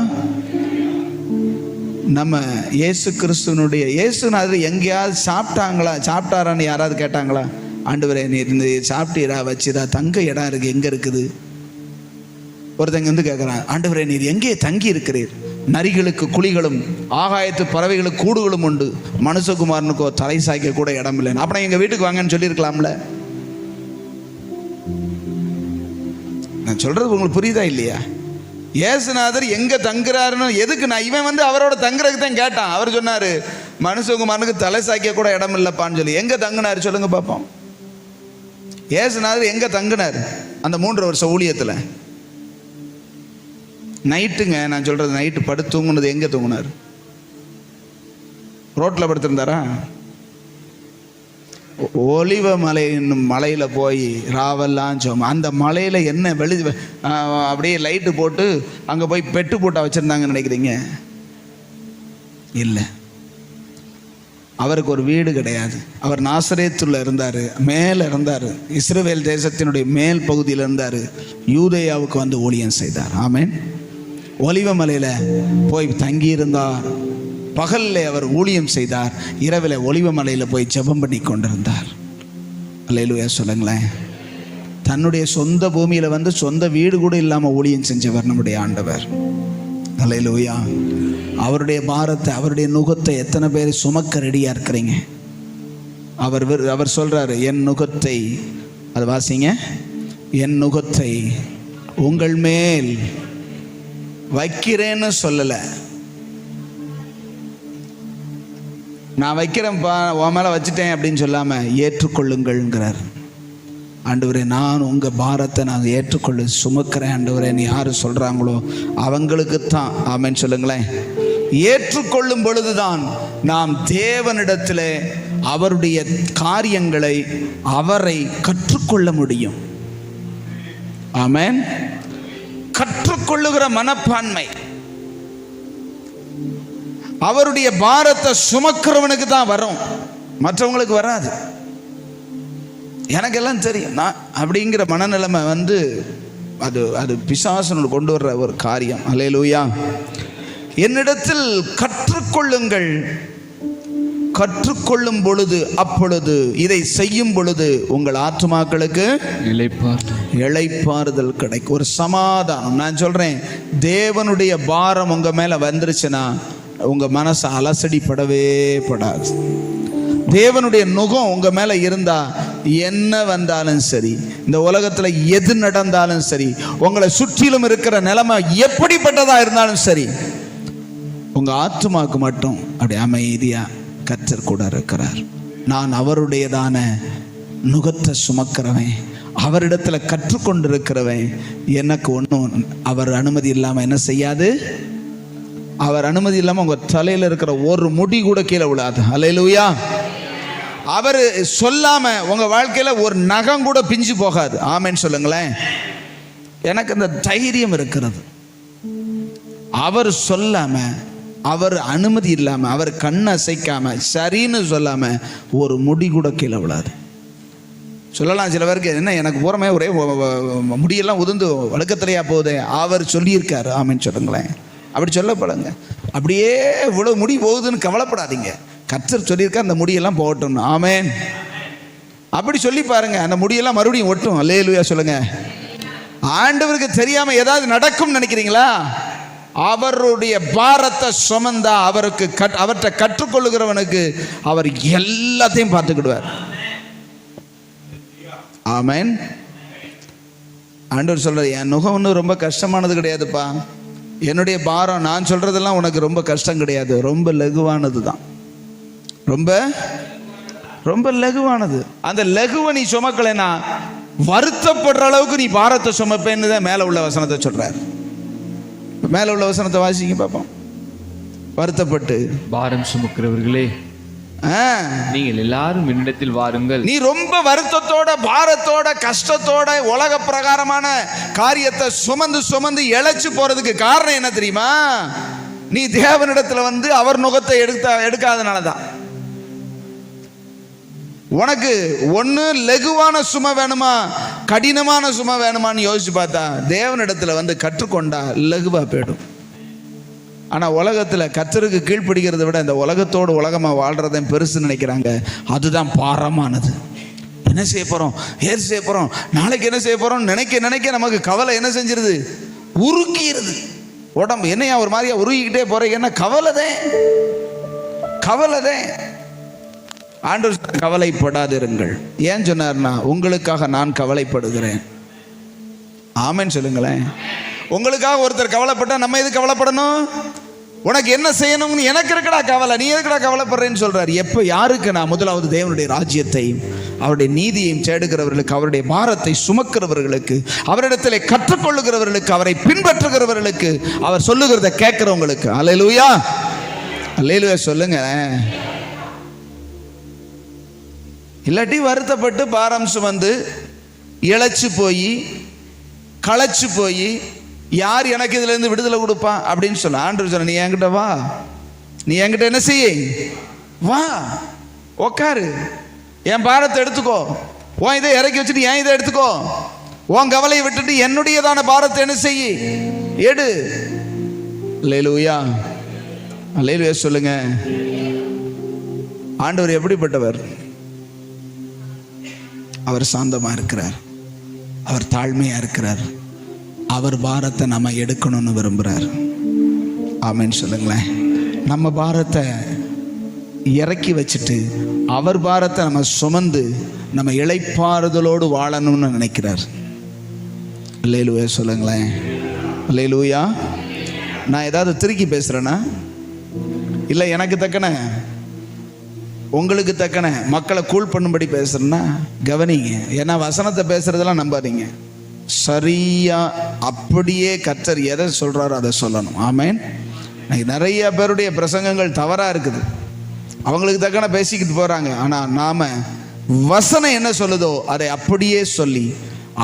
நம்ம இயேசு கிறிஸ்துவனுடைய இயேசுநாதர் எங்கேயாவது சாப்பிட்டாரான்னு யாராவது கேட்டாங்களா? ஆண்டவரே நீர் இந்த சாப்பிட்டீரா, வச்சிரா, தங்க இடம் இருக்கு, எங்க இருக்குது? ஒருத்தங்க வந்து கேட்குறான், ஆண்டவரே நீர் எங்கே தங்கி இருக்கிறீர்? நரிகளுக்கு குழிகளும் ஆகாயத்து பறவைகளுக்கு கூடுகளும் உண்டு, மனுஷகுமாரனுக்கோ தலை சாய்க்க கூட இடம் இல்லை. அப்புறம் எங்கள் வீட்டுக்கு வாங்கன்னு சொல்லியிருக்கலாம்ல. நான் சொல்றது உங்களுக்கு புரியுதா இல்லையா? இயேசுநாதர் எங்க தங்குறாருன்னு எதுக்கு நான் இவன் வந்து அவரோட தங்குறதுக்கு தான் கேட்டான். அவர் சொன்னாரு மனுஷகுமாரனுக்கு தலை சாய்க்க கூட இடம் இல்லைப்பான்னு சொல்லி. எங்க தங்குனாரு சொல்லுங்க பார்ப்போம். இயேசுநாதர் எங்க தங்குனார் அந்த 3 வருஷ ஊழியத்தில்? நைட்டுங்க, நான் சொல்றது நைட்டு படுத்து தூங்குனது எங்க தூங்குனார்? ரோட்டில் படுத்திருந்தாரா? ஒலிவ மலை என்னும் மலையில் போய் ராவெல்லாம் சோம். அந்த மலையில் என்ன அப்படியே லைட்டு போட்டு அங்கே போய் பெட்டு போட்டா வச்சுருந்தாங்கன்னு நினைக்கிறீங்க? இல்லை, அவருக்கு ஒரு வீடு கிடையாது. அவர் நாசரேத்துல இருந்தார், மேலே இருந்தார், இஸ்ரவேல் தேசத்தினுடைய மேல் பகுதியில் இருந்தார். யூதேயாவுக்கு வந்து ஊழியம் செய்தார். ஆமென். ஒலிவ மலையில் போய் தங்கியிருந்தார். பகலில் அவர் ஊழியம் செய்தார், இரவில் ஒலிவ மலையில் போய் ஜெபம் பண்ணி கொண்டிருந்தார். அல்லேலூயா சொல்லுங்களேன். தன்னுடைய சொந்த பூமியில் வந்து சொந்த வீடு கூட இல்லாமல் ஊழியம் செஞ்சவர் நம்முடைய ஆண்டவர். அல்லேலூயா. அவருடைய பாரத்தை, அவருடைய நுகத்தை எத்தனை பேர் சுமக்க ரெடியாக இருக்கிறீங்க? அவர் சொல்றாரு, என் நுகத்தை, அது வாசிங்க, என் நுகத்தை உங்கள் மேல் வைக்கிறேன்னு சொல்லலை. நான் வைக்கிறேன்ப்பா, உன் மேலே வச்சுட்டேன் அப்படின்னு சொல்லாமல் ஏற்றுக்கொள்ளுங்கள்ங்கிறார். ஆண்டவரே, நான் உங்கள் பாரத்தை நான் ஏற்றுக்கொள்ளு சுமக்கிறேன் ஆண்டவரேன்னு யார் சொல்கிறாங்களோ அவங்களுக்குத்தான் ஆமென் சொல்லுங்களேன். ஏற்றுக்கொள்ளும் பொழுதுதான் நாம் தேவனிடத்தில் அவருடைய காரியங்களை அவரை கற்றுக்கொள்ள முடியும். ஆமென். கற்றுக்கொள்ளுகிற மனப்பான்மை அவருடைய பாரத்தை சுமக்கிறவனுக்கு தான் வரும், மற்றவங்களுக்கு வராது. எனக்கெல்லாம் தெரியும் நான் அப்படிங்கிற மனநிலைமை வந்து அது பிசாசனோடு கொண்டு வர்ற ஒரு காரியம். அல்லேலூயா. என்னிடத்தில் கற்றுக்கொள்ளுங்கள், கற்றுக்கொள்ளும் பொழுது, அப்பொழுது இதை செய்யும் பொழுது உங்கள் ஆத்துமாக்களுக்கு இளைப்பாறுதல் கிடைக்கும், ஒரு சமாதானம். நான் சொல்றேன், தேவனுடைய பாரம் உங்க மேல வந்துருச்சுன்னா உங்க மனசு அலசடிப்படவே படாது. தேவனுடைய நுகம் உங்க மேல இருந்தா என்ன வந்தாலும் சரி, இந்த உலகத்துல எது நடந்தாலும் சரி, உங்களை சுற்றிலும் இருக்கிற நிலைமை எப்படிப்பட்டதா இருந்தாலும் சரி, உங்க ஆத்துமாக்கு மட்டும் அப்படி அமைதியா கர்த்தர் கூட இருக்கிறார். நான் அவருடையதான நுகத்தை சுமக்கிறவன், அவரிடத்துல கற்றுக்கொண்டிருக்கிறவன். எனக்கு ஒன்றும் அவர் அனுமதி இல்லாமல் என்ன செய்யாது. அவர் அனுமதி இல்லாமல் உங்கள் தலையில் இருக்கிற ஒரு முடி கூட கீழே விழாது. அல்லேலூயா. அவர் சொல்லாம உங்க வாழ்க்கையில ஒரு நகம் கூட பிஞ்சு போகாது. ஆமென் சொல்லுங்களேன். எனக்கு இந்த தைரியம் இருக்கிறது. அவர் சொல்லாம, அவர் அனுமதி இல்லாம, அவர் கண்ணை அசைக்காம, சரின்னு சொல்லாம ஒரு முடி கூட கீழே விழாது. சொல்லலாம் சில பேருக்கு, என்ன எனக்கு பூரமே ஒரே முடியெல்லாம் உதிர்ந்து வழுக்கத்திலையா போகுது. அவர் சொல்லியிருக்காரு. ஆமென் சொல்லுங்களேன். அப்படி சொல்லப்படுங்க. அப்படியே இவ்வளவு முடி போகுதுன்னு கவலைப்படாதீங்க. கர்த்தர் சொல்லியிருக்கார் அந்த முடியெல்லாம் போகட்டும். ஆமென். அப்படி சொல்லி பாருங்க, அந்த முடியெல்லாம் மறுபடியும் ஒட்டும். அல்லேலூயா சொல்லுங்க. ஆண்டவருக்கு தெரியாம ஏதாவது நடக்கும் நினைக்கிறீங்களா? அவருடைய பாரத்தை சுமந்தா அவர்கிட்ட கற்றுக்கொள்ளுகிறவனுக்கு அவர் எல்லாத்தையும் பார்த்துக்கிடுவார். ஆமென். ஆண்டவர் சொல்றார், என் நுகம் ஒன்றும் ரொம்ப கஷ்டமானது கிடையாதுப்பா. என்னுடைய பாரம், நான் சொல்றதெல்லாம் உனக்கு ரொம்ப கஷ்டம் கிடையாது, ரொம்ப லகுவானது தான். ரொம்ப ரொம்ப லகுவானது. அந்த லகுவை நீ சுமக்கலைன்னா வருத்தப்படுற அளவுக்கு நீ பாரத்தை சுமப்பேன்னு தான் மேலே உள்ள வசனத்தை சொல்றார். மேலே உள்ள வசனத்தை வாசிங்க பார்ப்போம். வருத்தப்பட்டு பாரம் சுமக்கிறவர்களே, நீங்கள் எல்லாரும் என்னிடத்தில் வாருங்கள். நீ ரொம்ப வருத்தத்தோட, பாரத்தோட, கஷ்டத்தோட, உலக பிரகாரமான காரியத்தை சுமந்து சுமந்து இழைச்சு போறதுக்கு காரணம் என்ன தெரியுமா? நீ தேவனிடத்துல வந்து அவர் நுகத்தை எடுக்காதனால தான். உனக்கு ஒன்று லகுவான சுமை வேணுமா, கடினமான சுமை வேணுமான்னு யோசிச்சு பார்த்தா தேவனிடத்துல வந்து கற்றுக்கொண்டா லகுவா போயிடும். ஆனால் உலகத்தில் கர்த்தருக்கு கீழ்ப்படுகிறத விட இந்த உலகத்தோடு உலகமாக வாழ்கிறதையும் பெருசு நினைக்கிறாங்க. அதுதான் பாரமானது. என்ன செய்ய போகிறோம், ஏது செய்ய போகிறோம், நாளைக்கு என்ன செய்ய போகிறோம் நினைக்க நினைக்க நமக்கு கவலை என்ன செஞ்சிருது, உருக்கிடுது. உடம்பு என்னையா ஒரு மாதிரியா உருகிக்கிட்டே போகிறீங்க, என்ன கவலைதேன் கவலைதேன். ஆண்டவர் கவலைப்படாதிருங்கள். ஏன் சொன்னார்னா, உங்களுக்காக நான் கவலைப்படுகிறேன். ஆமென் சொல்லுங்களேன். உங்களுக்காக ஒருத்தர் கவலைப்பட்டா நம்ம எது கவலைப்படணும்? உனக்கு என்ன செய்யணும்னு எனக்கு இருக்கடா கவலை, நீ எதுக்கடா கவலைப்படுறேன்னு சொல்றாரு. எப்போ யாருக்கு? நான் முதலாவது தேவனுடைய ராஜ்யத்தையும் அவருடைய நீதியையும் தேடுகிறவர்களுக்கு, அவருடைய பாரத்தை சுமக்கிறவர்களுக்கு, அவரிடத்தில் கற்றுக்கொள்ளுகிறவர்களுக்கு, அவரை பின்பற்றுகிறவர்களுக்கு, அவர் சொல்லுகிறத கேட்கிறவங்களுக்கு. அல்லேலூயா அல்லேலூயா சொல்லுங்க. இல்லாட்டி வருத்தப்பட்டு பாரம் சுமந்து இழைச்சு போய் களைச்சு போய் யார் எனக்கு இதுல இருந்து விடுதலை கொடுப்பான் அப்படின்னு சொன்ன. ஆண்டவர் சொன்ன, நீ என்கிட்ட வா, நீ என்கிட்ட என்ன செய்ய, வா, உக்காரு, என் பாரத்தை எடுத்துக்கோ, உன் இதை இறக்கி வச்சுட்டு என் இதை எடுத்துக்கோ, உன் கவலையை விட்டுட்டு என்னுடையதான பாரத்தை என்ன செய்ய, எடு. அல்லேலூயா அல்லேலூயா சொல்லுங்க. ஆண்டவர் எப்படிப்பட்டவர்? அவர் சாந்தமா இருக்கிறார், அவர் தாழ்மையா இருக்கிறார், அவர் பாரத்தை நம்ம எடுக்கணும்னு விரும்புகிறார். ஆமென் சொல்லுங்களேன். நம்ம பாரத்தை இறக்கி வச்சுட்டு அவர் பாரத்தை நம்ம சுமந்து நம்ம இளைப்பாறுதலோடு வாழணும்னு நினைக்கிறார். அல்லேலூயா சொல்லுங்களேன். அல்லேலூயா. நான் ஏதாவது திருக்கி பேசுகிறேன்னா இல்லை, எனக்கு தக்கன உங்களுக்கு தக்கன மக்களை கூல் பண்ணும்படி பேசுறேன்னா கவனிங்க. ஏன்னா வசனத்தை பேசுறதெல்லாம் நம்பாதீங்க. சரியா அப்படியே கர்த்தர் எதை சொல்றாரோ அதை சொல்லணும். ஆமென். நிறைய பேருடைய பிரசங்கங்கள் தவறா இருக்குது, அவங்களுக்கு தக்கன பேசிக்கிட்டு போறாங்க. ஆனா நாம வசனம் என்ன சொல்லுதோ அதை அப்படியே சொல்லி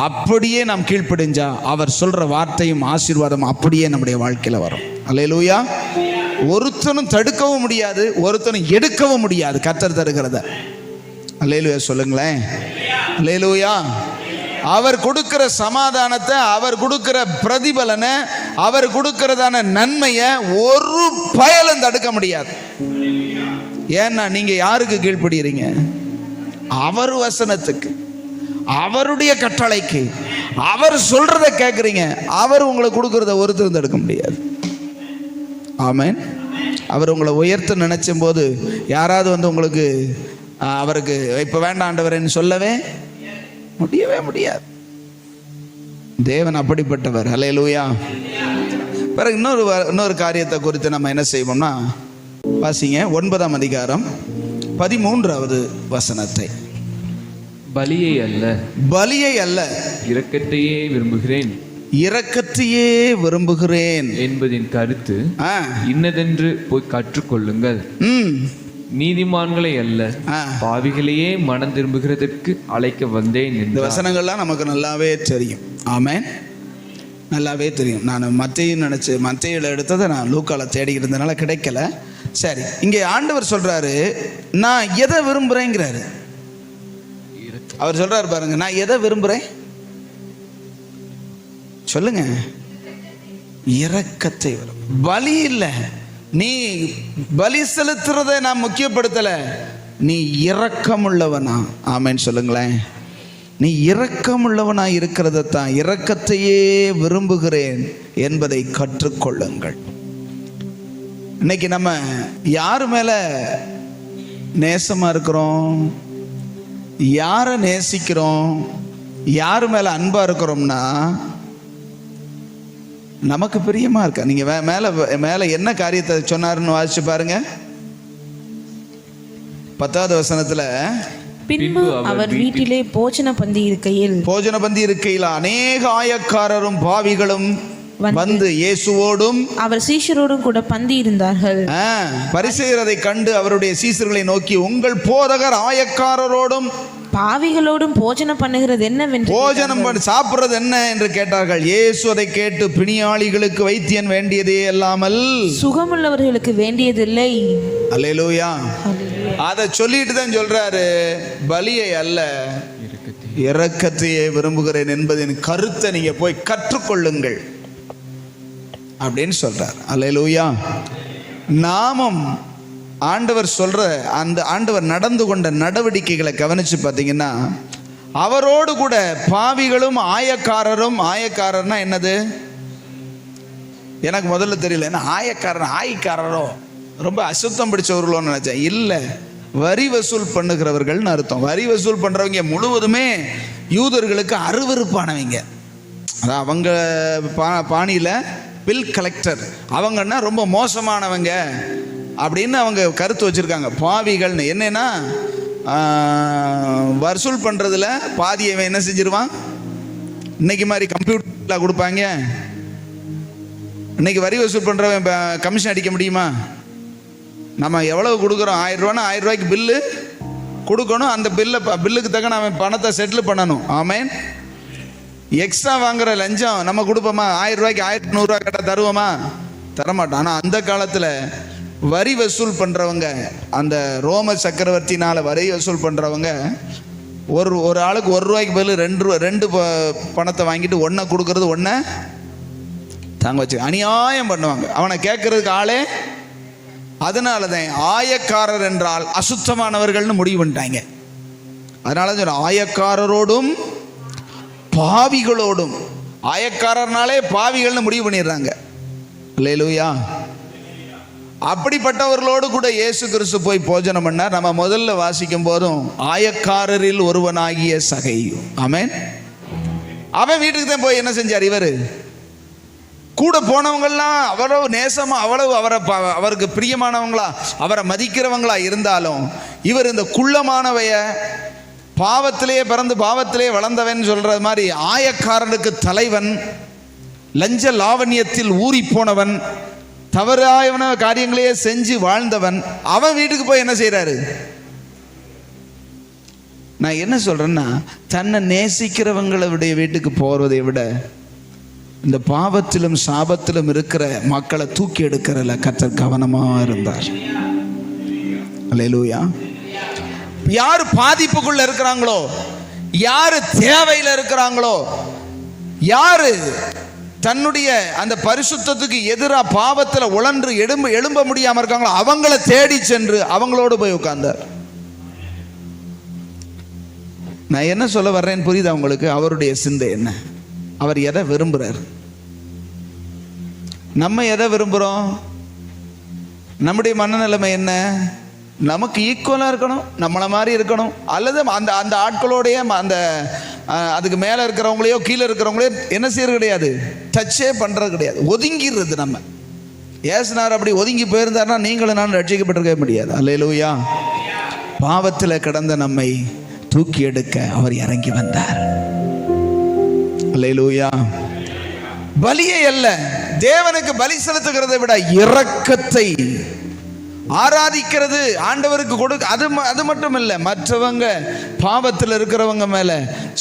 அப்படியே நாம் கீழ்ப்படிஞ்சா அவர் சொல்ற வார்த்தையும் ஆசீர்வாதம் அப்படியே நம்முடைய வாழ்க்கையில வரும். அல்லேலூயா. ஒருத்தனும் தடுக்கவும் முடியாது, ஒருத்தனும் எடுக்கவும் முடியாது கர்த்தர் தருகிறத. அல்லேலூயா சொல்லுங்களேன். அல்லேலூயா. அவர் கொடுக்கிற சமாதானத்தை, அவர் கொடுக்கிற பிரதிபலனை, அவர் கொடுக்கிறதான நன்மையை ஒரு பயலும் தடுக்க முடியாது. ஏன்னா நீங்க யாருக்கு கீழ்ப்படுகிறீங்க? அவர் வசனத்துக்கு, அவருடைய கட்டளைக்கு, அவர் சொல்றதை கேட்குறீங்க. அவர் உங்களுக்கு கொடுக்கறத ஒருத்தரும் தடுக்க முடியாது. ஆமென். அவர் உங்களை உயர்த்த நினைச்சும் போது யாராவது வந்து உங்களுக்கு அவருக்கு இப்போ வேண்டாம் ஆண்டவரேன்னு சொல்லவே முடியவே முடியாது. தேவன் அப்படிப்பட்டவர். அல்லேலூயா. பிறகு இன்னொரு காரியத்தை குறித்து நம்ம என்ன செய்வோம்னா, வாசிங்க 9ஆம் அதிகாரம் 13வது வசனத்தை. பலியை அல்ல, பலியை அல்ல, இரக்கத்தையே விரும்புகிறேன், இரக்கத்தையே விரும்புகிறேன் என்பதின் கருத்து இன்னதென்று போய் கற்றுக்கொள்ளுங்கள். நீதிமான்களை அல்ல, பாவிகளையே மனம் திரும்புகிறதற்கு அழைக்க வந்தேன். இந்த வசனங்கள்லாம் நமக்கு நல்லாவே தெரியும். ஆமென், நல்லாவே தெரியும். நான் மத்தேயுல எடுத்ததை நான் லூக்கால தேடிக்கிட்டு இருந்தனால கிடைக்கல. சரி, இங்கே ஆண்டவர் சொல்றாரு, நான் எதை விரும்புறேங்கிறாரு. அவர் சொல்றாரு பாருங்க, நான் எதை விரும்புறேன் சொல்லுங்க. இரக்கத்தை. பலி இல்லை, நீ பலி செலுத்துறதை நான் முக்கியப்படுத்தல, நீ இரக்கமுள்ளவனா. ஆமென் சொல்லுங்களேன். நீ இரக்கமுள்ளவனா இருக்கிறத தான், இரக்கத்தையே விரும்புகிறேன் என்பதை கற்றுக்கொள்ளுங்கள். இன்னைக்கு நம்ம யார் மேல நேசமா இருக்கிறோம், யாரை நேசிக்கிறோம், யார் மேல அன்பா இருக்கிறோம்னா நமக்கு பிரியமா இருக்கா? நீங்க மேல மேல என்ன காரியத்தை சொன்னாருன்னு வாசிச்சு பாருங்க. 10வது வசனத்துல, பின்பு அவர் வீட்டிலே போஜன பந்தி இருக்கையில் அநேக ஆயக்காரரும் பாவிகளும் வந்து இயேசுவோடும் அவர் சீஷரோடும் கூட பந்தி இருந்தார்கள். பரிசேயரை கண்டு அவருடைய சீஷர்களை நோக்கி, உங்கள் போதகர் ஆயக்காரரோடும் பாவிகளோடும் போஜனம் பண்ணுகிறது என்னவென்று, சாப்பிடுறது என்ன என்று கேட்டார்கள். இயேசு அதை கேட்டு, பிணியாளிகளுக்கு வைத்தியன் வேண்டியதே அல்லாமல் சுகமுள்ளவர்களுக்கு வேண்டியதில்லை. அல்லேலூயா. அதை சொல்லிட்டு தான் சொல்றாரு, பலியை அல்ல இரக்கத்தையே விரும்புகிறேன் என்பதின் கருத்தை நீங்க போய் கற்றுக்கொள்ளுங்கள் அப்படின்னு சொல்றார். அல்லேலூயா. நாமும் ஆண்டவர் சொல்ற அந்த ஆண்டவர் நடந்து கொண்ட நடவடிக்கைகளை கவனிச்சு பார்த்தீங்கன்னா, அவரோடு கூட பாவிகளும் ஆயக்காரரும். ஆயக்காரர்னா என்னது? எனக்கு முதல்ல தெரியல, என்ன ஆயக்காரரோ ரொம்ப அசுத்தம் பிடிச்சவர்களோன்னு நினைச்சேன். இல்லை, வரி வசூல் பண்ணுகிறவர்கள்னு அர்த்தம். வரி வசூல் பண்றவங்க முழுவதுமே யூதர்களுக்கு அருவருப்பானவங்க. அதான் அவங்க பாணியில பில் கலெக்டர், அவங்கன்னா ரொம்ப மோசமானவங்க அப்படின்னு அவங்க கருத்து வச்சிருக்காங்க. பாவிகள்னு என்னன்னா, வசூல் பண்றதுல பாதியவன் என்ன செஞ்சிருவான். இன்னைக்கு மாதிரி கம்ப்யூட்டர்ல கொடுப்பாங்க. இன்னைக்கு வரி வசூல் பண்றவன் கமிஷன் அடிக்க முடியுமா? நம்ம எவ்வளவு கொடுக்குறோம், 1000 ரூபான்னா 1000 ரூபாய்க்கு பில்லு கொடுக்கணும். அந்த பில்லுக்கு தக்க நம்ம பணத்தை செட்டில் பண்ணணும். ஆமேன். எக்ஸ்ட்ரா வாங்குற லஞ்சம் நம்ம கொடுப்போமா? 1000 ரூபாய்க்கு 1100 ரூபாய் கேட்டால் தருவோமா? தரமாட்டோம். ஆனால் அந்த காலத்தில் வரி வசூல் பண்ணுறவங்க, அந்த ரோம சக்கரவர்த்தினால வரி வசூல் பண்ணுறவங்க ஒரு ஆளுக்கு 1 ரூபாய்க்கு பதில் 2 பணத்தை வாங்கிட்டு ஒன்றை கொடுக்கறது, ஒன்றை தாங்க வச்சு அநியாயம் பண்ணுவாங்க. அவனை கேட்கறதுக்கு ஆளே. அதனால தான் ஆயக்காரர் என்றால் அசுத்தமானவர்கள்னு முடிவு பண்ணிட்டாங்க. அதனால தான் ஆயக்காரரோடும் பாவிகளோடும். ஆயக்காரர்னாலே பாவிகள்னு முடிவு பண்ணிடுறாங்க. அல்லேலூயா. அப்படிப்பட்டவர்களோடு கூட இயேசு கிறிஸ்து போய் போஜனம் பண்ணார். நம்ம முதல்ல வாசிக்கும் போதும் ஆயக்காரரில் ஒருவனாகிய சகையு. ஆமென். அவன் வீட்டுக்கு தான் போய் என்ன செஞ்சார்? இவர் கூட போனவங்கெல்லாம் அவ்வளவு நேசமா, அவ்வளவு அவருக்கு பிரியமானவங்களா, அவரை மதிக்கிறவங்களா இருந்தாலும், இவர் இந்த குள்ளமானவைய, பாவத்திலேயே பிறந்து பாவத்திலே வளர்ந்தவன் சொல்றது மாதிரி, ஆயக்காரனுக்கு தலைவன், லஞ்ச லாவண்யத்தில் ஊறி போனவன், தவறான காரியங்களையே செஞ்சு வாழ்ந்தவன், அவன் வீட்டுக்கு போய் என்ன செய்யறாரு? நான் என்ன சொல்றேன்னா, தன்னை நேசிக்கிறவங்களுடைய வீட்டுக்கு போறதை விட இந்த பாவத்திலும் சாபத்திலும் இருக்கிற மக்களை தூக்கி எடுக்கிறல கர்த்தர் கவனமா இருந்தார். அல்லேலூயா. யாரு பாதிப்புக்குள்ள இருக்கிறாங்களோ, யாரு தேவையில இருக்கிறாங்களோ, யாரு தன்னுடைய அந்த பரிசுத்தத்துக்கு எதிராக பாவத்தில் உழன்று எழும்ப முடியாம இருக்காங்களோ, அவங்கள தேடி சென்று அவங்களோடு போய் உட்கார்ந்தார். நான் என்ன சொல்ல வர்றேன்னு புரியுதா உங்களுக்கு? அவருடைய சிந்தை என்ன? அவர் எதை விரும்புறார்? நம்ம எதை விரும்புகிறோம்? நம்முடைய மனநிலைமை என்ன? நமக்கு ஈக்குவலாக இருக்கணும், நம்மளை மாதிரி இருக்கணும், அல்லது அந்த அந்த ஆட்களோடைய அந்த அதுக்கு மேலே இருக்கிறவங்களையோ கீழே இருக்கிறவங்களையோ என்ன செய்யறது கிடையாது, டச்சே பண்ணுறது கிடையாது, ஒதுங்கிடுறது. நம்ம ஏசுனார் அப்படி ஒதுங்கி போயிருந்தாருன்னா நீங்களும் நான் ரட்சிக்கப்பட்டிருக்க முடியாது. அல்லேலூயா. பாவத்தில் கிடந்த நம்மை தூக்கி எடுக்க அவர் இறங்கி வந்தார். அல்லேலூயா. பலியை அல்ல, தேவனுக்கு பலி செலுத்துகிறதை விட இரக்கத்தை ஆராதிக்கிறது, ஆண்டவருக்கு கொடுக்க. அது மட்டும் இல்லை, மற்றவங்க பாவத்தில் இருக்கிறவங்க மேல,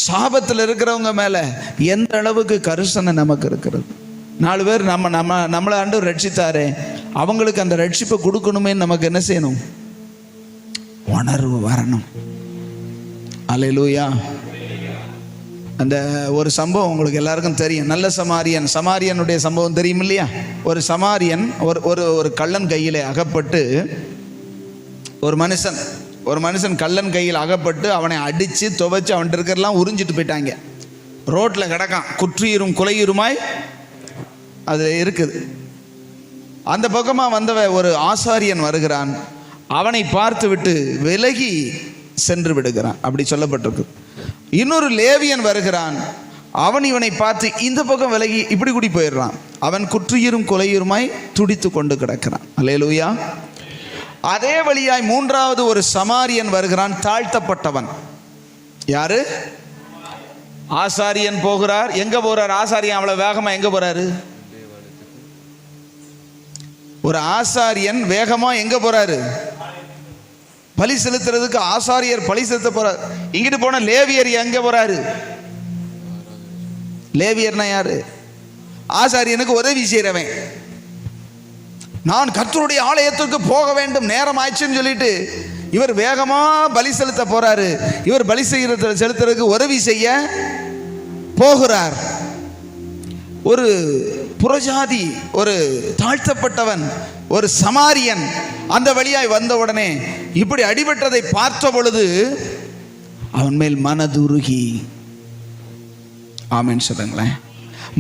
சாபத்தில் இருக்கிறவங்க மேல எந்த அளவுக்கு கரிசனை நமக்கு இருக்கிறது. 4 பேர் நம்மளை ஆண்டவர் ரட்சித்தாரே, அவங்களுக்கு அந்த ரட்சிப்பை கொடுக்கணுமே, நமக்கு என்ன செய்யணும்? உணர்வு வரணும். அல்லேலூயா. அந்த ஒரு சம்பவம் உங்களுக்கு எல்லாருக்கும் தெரியும். நல்ல சமாரியனுடைய சம்பவம் தெரியும் இல்லையா? ஒரு சமாரியன் ஒரு கள்ளன் கையில் அகப்பட்டு, ஒரு மனுஷன் கள்ளன் கையில் அகப்பட்டு அவனை அடித்து துவைச்சு அவன்கிட்ட இருக்கிறதெல்லாம் உறிஞ்சிட்டு போயிட்டாங்க. ரோட்டில் கிடக்கான், குற்றியுறும் குலையுறுமாய் அது இருக்குது. அந்த பக்கமாக வந்தவ ஒரு ஆசாரியன் வருகிறான், அவனை பார்த்து விட்டு விலகி சென்று விடுகிறான், அப்படி சொல்லப்பட்டிருக்கு. இன்னொரு லேவியன் வருகிறான், அவன் இவனை பார்த்து இந்த பக்கம் விலகி இப்படி கூடி போயிடுறான். அவன் குற்றியுறும் கொலையுறுமாய் துடித்து கொண்டு கிடக்கிறான். அல்லேலூயா. அதே வழியாய் 3வது ஒரு சமாரியன் வருகிறான், தாழ்த்தப்பட்டவன். யாரு? ஆசாரியன் போகிறார். எங்க போறார் ஆசாரியன்? அவ்வளவு வேகமா எங்க போறாரு? ஒரு ஆசாரியன் வேகமா எங்க போறாரு? பலி செலுத்துறதுக்கு. ஆசாரியர் பலி செலுத்த போறார். இங்கிட்டு போன லேவியர் எங்க போறாரு? லேவியர்னா யாரு? ஆசாரியனுக்கு உதவி செய்யறவன். நான் கர்த்தருடைய ஆலயத்திற்கு போக வேண்டும், நேரம் ஆயிடுச்சுன்னு சொல்லிட்டு இவர் வேகமா பலி செலுத்த போறாரு. இவர் பலி செலுத்துறதுக்கு உதவி செய்ய போகிறார். ஒரு புறஜாதி, ஒரு தாழ்த்தப்பட்டவன், ஒரு சமாரியன் அந்த வழியாய் வந்த உடனே இப்படி அடிபட்டதை பார்த்த பொழுது அவன் மேல் மனதுருகி, ஆமென் சொல்லுங்களேன்,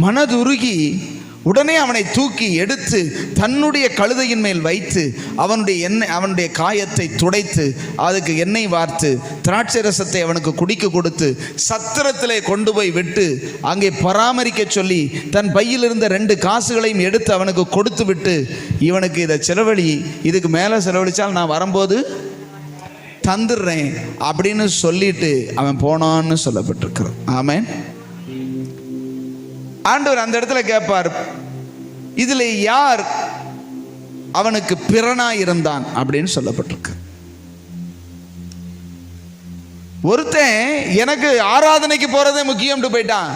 மனதுருகி உடனே அவனை தூக்கி எடுத்து தன்னுடைய கழுதையின் மேல் வைத்து அவனுடைய காயத்தை துடைத்து அதுக்கு எண்ணெய் வார்த்து திராட்சை ரசத்தை அவனுக்கு குடிக்க கொடுத்து சத்திரத்திலே கொண்டு போய் விட்டு அங்கே பராமரிக்க சொல்லி தன் பையில் இருந்த 2 காசுகளையும் எடுத்து அவனுக்கு கொடுத்து விட்டு, இவனுக்கு இதை செலவழி, இதுக்கு மேலே செலவழிச்சால் நான் வரும்போது தந்துடுறேன் அப்படின்னு சொல்லிட்டு அவன் போனான்னு சொல்லப்பட்டிருக்கிறான். ஆமென். ஆண்டவர் அந்த இடத்துல கேட்பார், இதுல யார் அவனுக்கு பிறனா இருந்தான் அப்படின்னு சொல்லப்பட்டிருக்கு. ஒருத்தன் எனக்கு ஆராதனைக்கு போறதே முக்கியம் போயிட்டான்,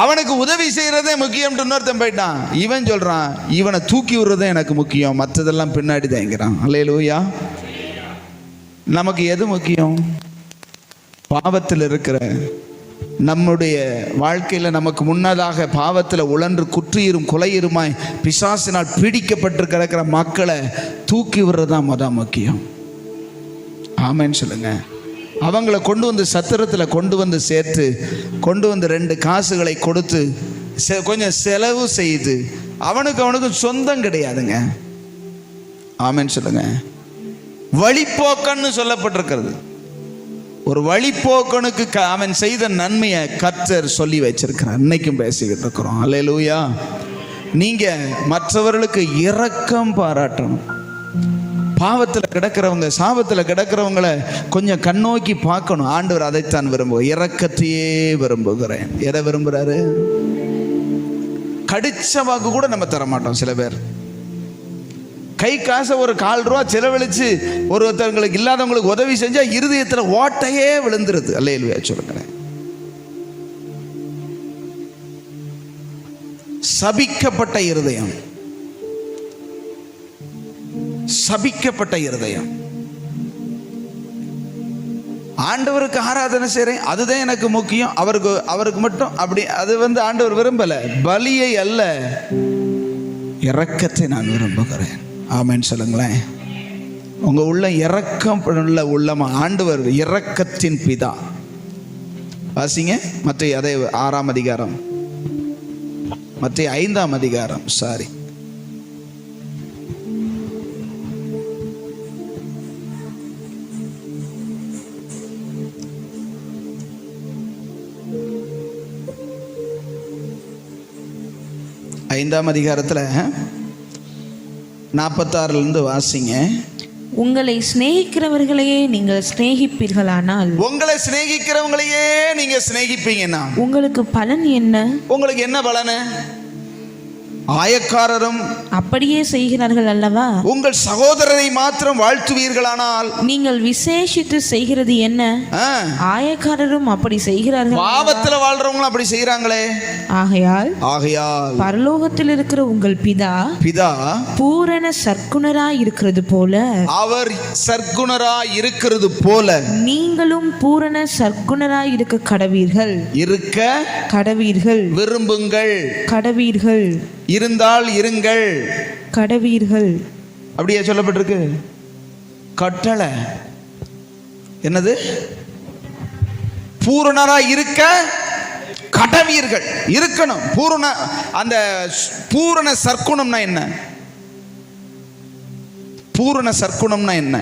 அவனுக்கு உதவி செய்யறதே முக்கியம் இன்னொருத்தன் போயிட்டான். இவன் சொல்றான், இவனை தூக்கி விடுறதே எனக்கு முக்கியம், மற்றதெல்லாம் பின்னாடி தாங்கிறான். அல்லேலூயா. நமக்கு எது முக்கியம்? பாவத்தில் இருக்கிற நம்முடைய வாழ்க்கையில் நமக்கு முன்னதாக பாவத்தில் உழன்று குற்றியுறும் கொலையுறுமாய் பிசாசினால் பிடிக்கப்பட்டு கிடக்கிற மக்களை தூக்கி விடுறது தான் முக்கியம். ஆமென் சொல்லுங்க. அவங்கள கொண்டு வந்து சத்திரத்தில் கொண்டு வந்து சேர்த்து கொண்டு வந்து 2 காசுகளை கொடுத்து கொஞ்சம் செலவு செய்து, அவனுக்கு சொந்தம் கிடையாதுங்க. ஆமென் சொல்லுங்க. வழிப்போக்கன்னு சொல்லப்பட்டிருக்கிறது. ஒரு வழிப்போக்கனுக்கு அவன் செய்த நன்மையை கர்த்தர் சொல்லி வச்சிருக்கிறார். இன்னைக்கும் பேசிக்கிட்டு இருக்கிறோம். அல்லேலூயா. நீங்க மற்றவர்களுக்கு இரக்கம் பாராட்டணும். பாவத்தில் கிடக்கிறவங்க, சாபத்தில் கிடக்கிறவங்களை கொஞ்சம் கண்ணோக்கி பார்க்கணும். ஆண்டவர் அதைத்தான் விரும்புவார். இரக்கத்தையே விரும்புகிறேன். எதை விரும்புகிறாரு? கடிச்ச வாக்கு கூட நம்ம தர மாட்டோம். சில பேர் கை காசை ஒரு 4 ரூபா செலவழிச்சு ஒருத்தவங்களுக்கு இல்லாதவங்களுக்கு உதவி செஞ்சா இருதயத்தில் ஓட்டையே விழுந்துருது. அல்லேலூயா சொல்லுங்களேன். சபிக்கப்பட்ட இருதயம், சபிக்கப்பட்ட இருதயம். ஆண்டவருக்கு ஆராதனை செய்றேன், அதுதான் எனக்கு முக்கியம், அவருக்கு மட்டும் அப்படி. அது ஆண்டவர் விரும்பல. பலியை அல்ல, இரக்கத்தை நான் விரும்புகிறேன். ஆமென் சொல்லுங்களேன். உங்க உள்ள இரக்கம் உள்ள உள்ளமா? ஆண்டவர் இரக்கத்தின் பிதா. வாசிங்க மத்தேயு அதே 6ஆம் அதிகாரம், மத்தேயு 5ஆம் அதிகாரம். சாரி, ஐந்தாம் அதிகாரத்தில் 46 வாசிங்க. உங்களை சிநேகிக்கிறவர்களையே நீங்கள் சிநேகிப்பீர்களானால், உங்களை சிநேகிக்கிறவங்களையே நீங்க சிநேகிப்பீங்கன்னா உங்களுக்கு பலன் என்ன? உங்களுக்கு என்ன பலனு? ஆயக்காரரும் அப்படியே செய்கிறார்கள் அல்லவா? உங்கள் சகோதரரை மாத்திரம் வாழ்த்துவீர்களானால் நீங்கள் விசேஷித்து செய்கிறது என்ன? ஆயக்காரரும் அப்படி செய்கிறார்கள். பாவத்துல வாழ்றவங்களும் அப்படி செய்யறாங்களே. ஆகையால் பரலோகத்தில் இருக்கிற உங்கள் பிதா பூரண சற்குணராய் இருக்கிறது போல, அவர் சற்குணராய் இருக்கிறது போல நீங்களும் பூரண சற்குணராய் இருக்க கடவீர்கள். விரும்புங்கள், கடவீர்கள். இருந்தால் இருங்கள், கடவீர்கள். அப்படியே சொல்லப்பட்டிருக்கு. கட்டளை என்னது? பூரணராய் இருக்க கடவீர்கள். இருக்கணும். அந்த பூரண சற்குணம்னா என்ன? பூரண சற்குணம்னா என்ன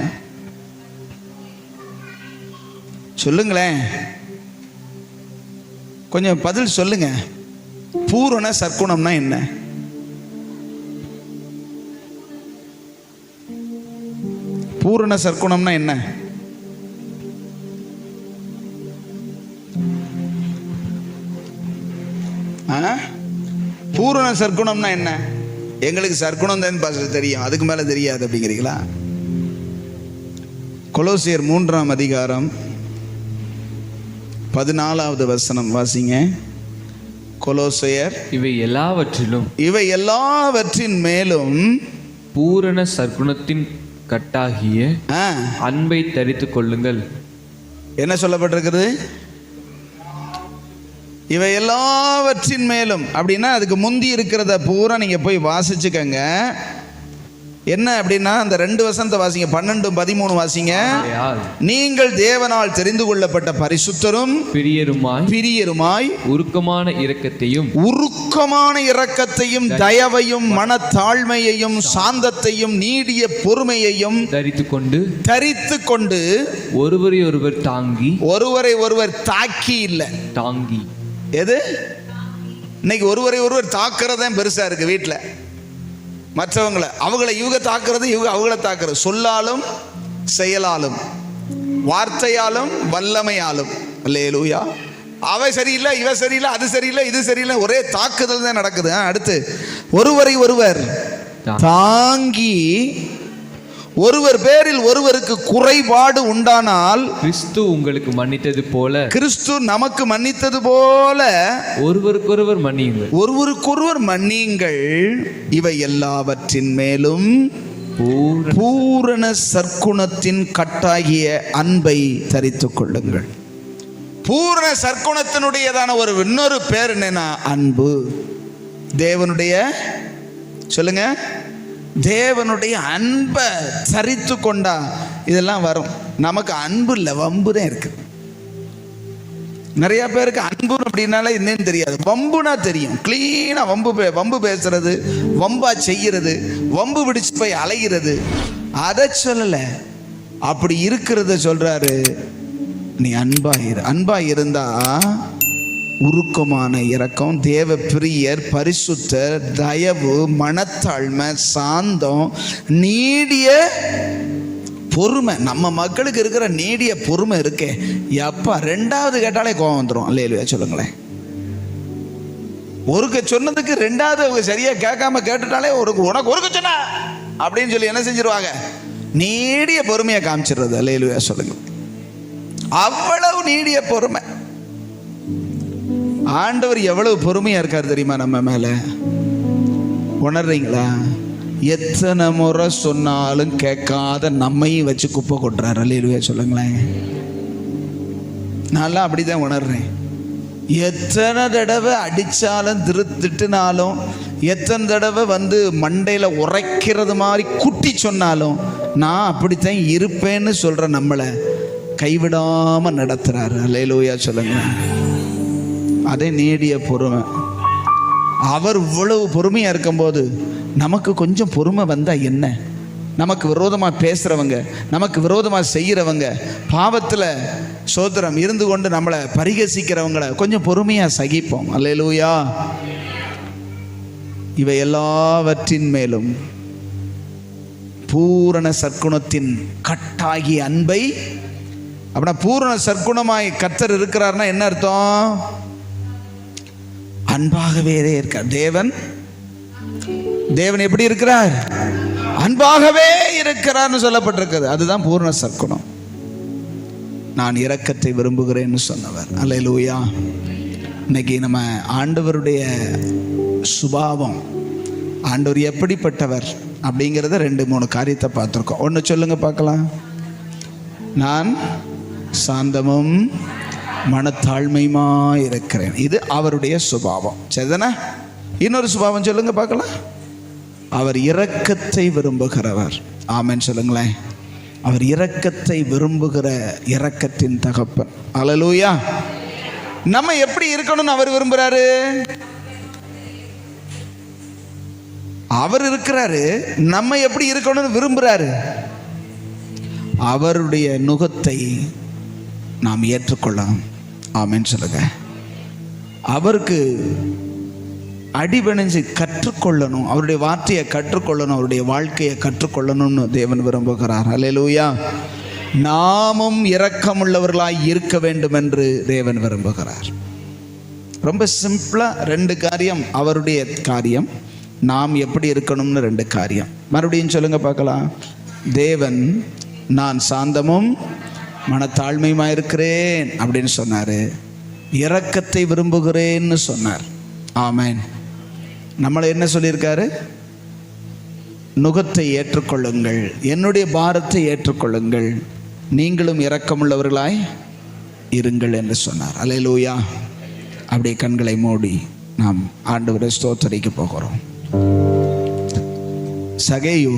சொல்லுங்களேன், கொஞ்சம் பதில் சொல்லுங்க. பூரண சற்குணம்னா என்ன? பூரண சற்குணம்னா என்ன? பூரண சற்குணம்னா என்ன? எங்களுக்கு சற்குணம் தான் தெரியும், அதுக்கு மேல தெரியாது அப்படிங்கிறீங்களா? கொலோசியர் 3ஆம் அதிகாரம் 14வது வசனம் வாசிங்க. கொலோசியர் இவை எல்லாவற்றின் மேலும் பூரண சற்குணத்தின் கட்டாகிய அன்பை தரித்துக் கொள்ளுங்கள். என்ன சொல்லப்பட்டிருக்கிறது? இவை எல்லாவற்றின் மேலும் அப்படின்னா அதுக்கு முந்தி இருக்கிறத பூரா நீங்க போய் வாசிச்சுக்கங்க. என்ன அப்படின்னா அந்த 2 வசனத்தை வாசிங்க, 12, 13 வாசிங்க. நீங்கள் தேவனால் தெரிந்து கொள்ளப்பட்ட பரிசுத்தரும் பிரியருமாய் உருக்கமான இரக்கத்தையும் தயவையும் மனத்தாழ்மையையும் சாந்தத்தையும் நீடிய பொறுமையையும் தரித்து கொண்டு ஒருவரை ஒருவர் தாக்கி இல்ல தாங்கி. எது இன்னைக்கு ஒருவரை ஒருவர் தாக்குறதான் பெருசா இருக்கு வீட்டில். மற்றவங்களை இவங்க தாக்குறது, இவங்க அவங்கள தாக்குறது. சொல்லாலும் செயலாலும் வார்த்தையாலும் வல்லமையாலும். அல்லேலூயா. அவ சரியில்லை, இவ சரியில்லை, அது சரியில்லை, இது சரியில்லை, ஒரே தாக்குதல் தான் நடக்குது. அடுத்து ஒருவரை ஒருவர் தாங்கி, ஒருவர் பேரில் ஒருவருக்கு குறைபாடு உண்டானால் கிறிஸ்து உங்களுக்கு மன்னித்தது போல, கிறிஸ்து நமக்கு மன்னித்தது போல ஒருவருக்கொருவர் மன்னியுங்கள். இவை எல்லாவற்றின் மேலும் பூரண சற்குணத்தின் கட்டாகிய அன்பை தரித்துக் கொள்ளுங்கள். பூரண சற்குணத்தினுடையதான இன்னொரு பேர் என்னன்னா அன்பு. தேவனுடைய சொல்லுங்க, தேவனுடைய அன்பை சரித்து கொண்டா இதெல்லாம் வரும். நமக்கு அன்பு இல்லை, வம்பு தான் இருக்கு. நிறைய பேருக்கு அன்பு அப்படின்னால என்னன்னு தெரியாது, வம்புனா தெரியும். கிளீனா வம்பு பேசுறது, வம்பா செய்யறது, வம்பு பிடிச்சு போய் அலைகிறது, அதை சொல்லல. அப்படி இருக்கிறத சொல்றாரு. நீ அன்பா இருந்தா உருக்கமான இரக்கம், தேவ பிரியர், பரிசுத்தர், தயவு, மனத்தாழ்மை, சாந்தம், நீடிய பொறுமை. நம்ம மக்களுக்கு இருக்கிற நீடிய பொறுமை இருக்கே எப்பா, 2வது கேட்டாலே கோபம் வந்துடும். அல்லேலூயா சொல்லுங்களேன். ஒருக்க சொன்னதுக்கு 2வது அவங்க சரியா கேட்காம கேட்டுட்டாலே உனக்கு ஒருக்க சொன்ன அப்படின்னு சொல்லி என்ன செஞ்சிருவாங்க, நீடிய பொறுமையை காமிச்சிடுறது. அல்லேலூயா சொல்லுங்க. அவ்வளவு நீடிய பொறுமை. ஆண்டவர் எவ்வளவு பொறுமையா இருக்காரு தெரியுமா நம்ம மேல? உணர்றீங்களா? எத்தனை முறை சொன்னாலும் கேட்காத நம்மையும் வச்சு குப்பை கொட்டுறாரு. அல்லேலூயா சொல்லுங்களேன். நான்லாம் அப்படிதான் உணர்றேன். எத்தனை தடவை அடிச்சாலும் திட்டுனாலும், எத்தனை தடவை மண்டையில உரைக்கிறது மாதிரி குட்டி சொன்னாலும் நான் அப்படித்தான் இருப்பேன்னு சொல்ற நம்மளை கைவிடாம நடத்துறாரு. அல்லேலூயா சொல்லுங்க. அதே நீடிய பொறுமை. அவர் இவ்வளவு பொறுமையா இருக்கும்போது நமக்கு கொஞ்சம் பொறுமை வந்தா என்ன? நமக்கு விரோதமா பேசுறவங்க, நமக்கு விரோதமா செய்யறவங்க, பாவத்துல சோதரம் இருந்து கொண்டு நம்மளை பரிகசிக்கிறவங்களை கொஞ்சம் பொறுமையா சகிப்போம். அல்லேலூயா. இவை எல்லாவற்றின் மேலும் பூரண சற்குணத்தின் கட்டாகிய அன்பை. அப்படின்னா பூரண சற்குணமாய் கர்த்தர் இருக்கிறார்னா என்ன அர்த்தம்? அன்பாகவே இருக்கார். தேவன் எப்படி இருக்கிறார்? அன்பாகவே இருக்கிறார்னு சொல்லப்பட்டிருக்கிறது. அதுதான் பூரண சற்குணம். நான் இரக்கத்தை விரும்புகிறேன்னு சொன்னவர். அல்லேலூயா. இன்னைக்கு நம்ம ஆண்டவருடைய சுபாவம், ஆண்டவர் எப்படிப்பட்டவர் அப்படிங்கிறத 2-3 காரியத்தை பார்த்துருக்கோம். ஒன்று சொல்லுங்க பார்க்கலாம். நான் சாந்தமும் மனத்தாழ்மையுமா இருக்கிறேன். இது அவருடைய சுபாவம். சரிதானே? இன்னொரு சுபாவம் சொல்லுங்க பார்க்கலாம். அவர் இரக்கத்தை விரும்புகிறவர். ஆமென் சொல்லுங்களேன். அவர் இரக்கத்தை விரும்புகிற இரக்கத்தின் தகப்பன். அல்லேலூயா. நம்ம எப்படி இருக்கணும்னு அவர் விரும்புறாரு? அவர் இருக்கிறாரு, நம்ம எப்படி இருக்கணும்னு விரும்புறாரு. அவருடைய நுகத்தை நாம் ஏற்றுக்கொள்ளணும். ஆமென் சொல்லுங்க. அவருக்கு அடிபணிஞ்சு கற்றுக்கொள்ளணும். அவருடைய வார்த்தையை கற்றுக்கொள்ளணும். அவருடைய வாழ்க்கையை கற்றுக்கொள்ளணும்னு தேவன் விரும்புகிறார். அல்லேலூயா. நாமும் இரக்கமுள்ளவர்களாய் இருக்க வேண்டும் என்று தேவன் விரும்புகிறார். ரொம்ப சிம்பிளா 2 காரியம். அவருடைய காரியம், நாம் எப்படி இருக்கணும்னு 2 காரியம். மறுபடியும் சொல்லுங்க பார்க்கலாம். தேவன் நான் சாந்தமும் மனத்தாழ்மையுமா இருக்கிறேன் அப்படின்னு சொன்னாரு. இரக்கத்தை விரும்புகிறேன்னு சொன்னார். ஆமென். நம்மளை என்ன சொல்லியிருக்காரு? நுகத்தை ஏற்றுக்கொள்ளுங்கள், என்னுடைய பாரத்தை ஏற்றுக்கொள்ளுங்கள், நீங்களும் இரக்கமுள்ளவர்களாய் இருங்கள் என்று சொன்னார். அல்லேலூயா. அப்படியே கண்களை மூடி நாம் ஆண்டவரை ஸ்தோத்திரிக்க போகிறோம். சகேயு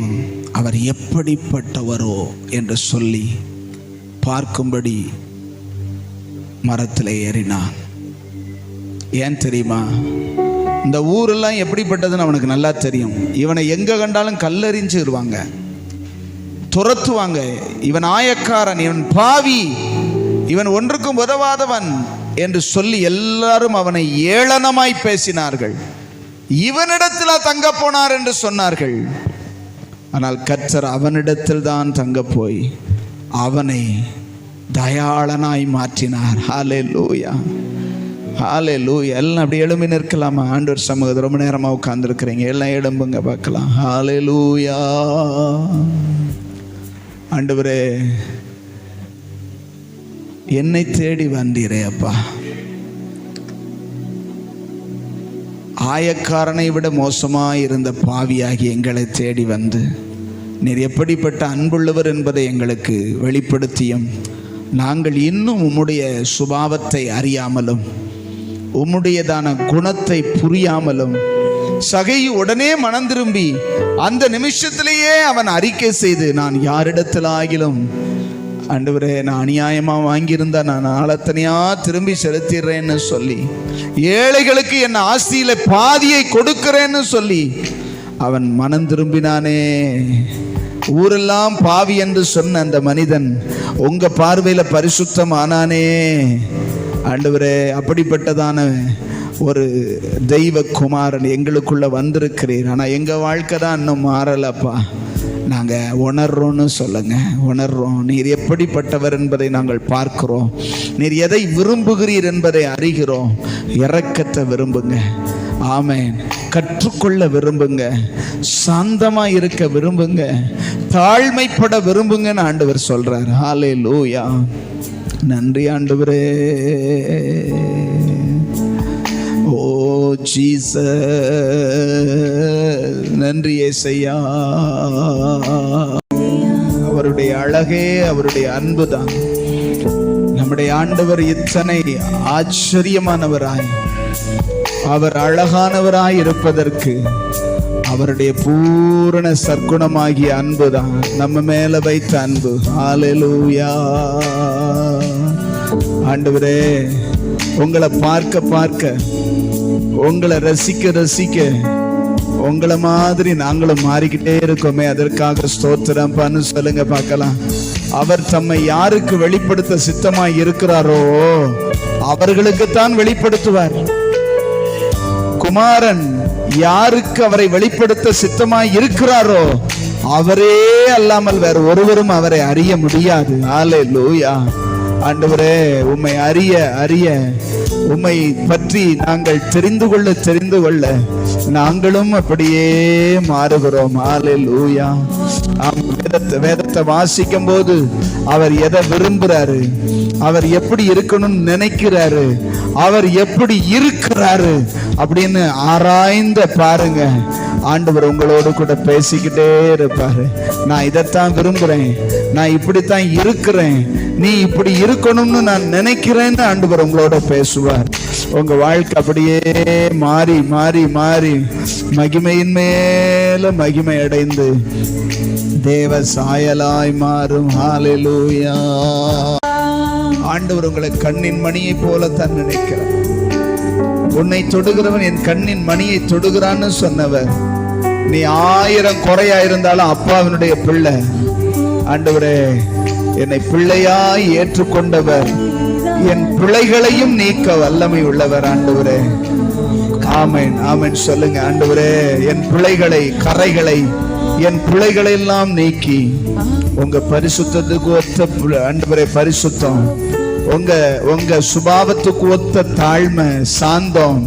அவர் எப்படிப்பட்டவரோ என்று சொல்லி பார்க்கும்படி மரத்தில் ஏறினான். ஏன் தெரியுமா? இந்த ஊரெல்லாம் எப்படிப்பட்டதுன்னு அவனுக்கு நல்லா தெரியும். இவனை எங்க கண்டாலும் கல்லெறிஞ்சிருவாங்க, துரத்துவாங்க. இவன் ஆயக்காரன், இவன் பாவி, இவன் ஒன்றுக்கும் உதவாதவன் என்று சொல்லி எல்லாரும் அவனை ஏளனமாய் பேசினார்கள். இவனிடத்தில் தங்க போனார் என்று சொன்னார்கள். ஆனால் கர்த்தர் அவனிடத்தில் தான் தங்க போய் அவனை தயாளனாய் மாற்றினார். ஹல்லேலூயா, ஹல்லேலூயா. எல்லாம் அப்படி எழும்பி நிற்கலாமா? ஆண்டவர் சமூகத்தில் ரொம்ப நேரமாக உட்கார்ந்துருக்கிறீங்க, எல்லாம் எழும்புங்க பார்க்கலாம். ஹல்லேலூயா. ஆண்டவரே, என்னை தேடி வந்தீரே அப்பா. ஆயக்காரனை விட மோசமாய் இருந்த பாவியாகி எங்களை தேடி வந்து நீர் எப்படிப்பட்ட அன்புள்ளவர் என்பதை எங்களுக்கு வெளிப்படுத்தியும், நாங்கள் இன்னும் உம்முடைய சுபாவத்தை அறியாமலும் உம்முடையதான குணத்தை புரியாமலும், சகையு உடனே மனம் திரும்பி அந்த நிமிஷத்திலேயே அவன் அறிக்கை செய்து, நான் யாரிடத்தில் ஆகிலும் ஆண்டவரே நான் அநியாயமாக வாங்கியிருந்தா நான் ஆளத்தனையா திரும்பி செலுத்திடுறேன்னு சொல்லி, ஏழைகளுக்கு என் ஆஸ்தியில பாதியை கொடுக்கிறேன்னு சொல்லி அவன் மனம் திரும்பினானே. ஊரெல்லாம் பாவி என்று சொன்ன அந்த மனிதன் உங்க பார்வையில பரிசுத்தம் ஆனானே. ஆண்டவரே, அப்படிப்பட்டதான ஒரு தெய்வ குமாரன் எங்களுக்குள்ள வந்திருக்கிறீர். ஆனால் எங்க வாழ்க்கை தான் இன்னும் மாறலப்பா. நாங்கள் உணர்றோன்னு சொல்லுங்க. உணர்றோம். நீர் எப்படிப்பட்டவர் என்பதை நாங்கள் பார்க்கிறோம். நீர் எதை விரும்புகிறீர் என்பதை அறிகிறோம். இரக்கத்தை விரும்புங்க. ஆமென். கற்றுக்கொள்ள விரும்புங்க. சாந்தமா இருக்க விரும்புங்க. தாழ்மைப்பட விரும்புங்கன்னு ஆண்டவர் சொல்றார். ஹல்லேலூயா. நன்றி ஆண்டவரே. ஓ ஜீசஸ், நன்றி ஏசையா. அவருடைய அழகே அவருடைய அன்பு தான். நம்முடைய ஆண்டவர் இத்தனை ஆச்சரியமானவராய், அவர் அழகானவராய் இருப்பதற்கு அவருடைய பூரண சற்குணமாகிய அன்பு தான் நம்ம மேல வைத்த அன்பு. ஹல்லேலூயா. ஆண்டவரே, உங்களை பார்க்க பார்க்க, உங்களை ரசிக்க ரசிக்க உங்களை மாதிரி நாங்களும் மாறிக்கிட்டே இருக்கோமே, அதற்காக ஸ்தோத்திரம் பண்ணு சொல்லுங்க பார்க்கலாம். அவர் தம்மை யாருக்கு வெளிப்படுத்த சித்தமாய் இருக்கிறாரோ அவர்களுக்குத்தான் வெளிப்படுத்துவார். குமாரன் யாருக்கு அவரை வெளிப்படுத்த சித்தமாய் இருக்கிறாரோ அவரே அல்லாமல் வேற ஒருவரும் அவரை அறிய முடியாது. ஹல்லேலூயா. ஆண்டவரே, உம்மை அறிய அறிய, உம்மை பற்றி நாங்கள் தெரிந்து கொள்ள நாங்களும் அப்படியே மாறுகிறோம். ஹல்லேலூயா. வேதத்தை வாசிக்கும் போது அவர் எதை விரும்புறாரு, அவர் எப்படி இருக்கணும்னு நினைக்கிறாரு, அவர் எப்படி இருக்கிறாரு அப்படின்னு ஆராய்ந்து பாருங்க. ஆண்டவர் உங்களோடு கூட பேசிக்கிட்டே இருப்பாரு. நான் இதைத்தான் விரும்புறேன், நான் இப்படித்தான் இருக்கிறேன், நீ இப்படி இருக்கணும்னு நான் நினைக்கிறேன்னு ஆண்டவர் உங்களோட பேசுவார். உங்க வாழ்க்கை அப்படியே மாறி மாறி மாறி மகிமையின் மேல மகிமை அடைந்து தேவ சாயலாய் மாறும். ஹல்லேலூயா. ஆண்டவர் உங்களை கண்ணின் மணியை போல தான் நினைக்கிறார். உன்னை தொடுகிறவன் என் கண்ணின் மணியை தொடுகிறான்னு சொன்னவர். நீ 1000 குறையா இருந்தாலும் அப்பாவினுடைய பிள்ளை. ஆண்டவரே, என்னை பிள்ளையாய் ஏற்றுக்கொண்டவர், என் பிள்ளைகளையும் நீக்க வல்லமை உள்ளவர். ஆண்டவரே, ஆமென் ஆமென் சொல்லுங்க. ஆண்டவரே, என் பிள்ளைகளை, கரைகளை, என் பிள்ளைகளை எல்லாம் நீக்கி உங்க பரிசுத்தத்துக்கு ஒத்த, ஆண்டவரே பரிசுத்தம், உங்க சுபாவத்துக்கு ஒத்த தாழ்மை, சாந்தம்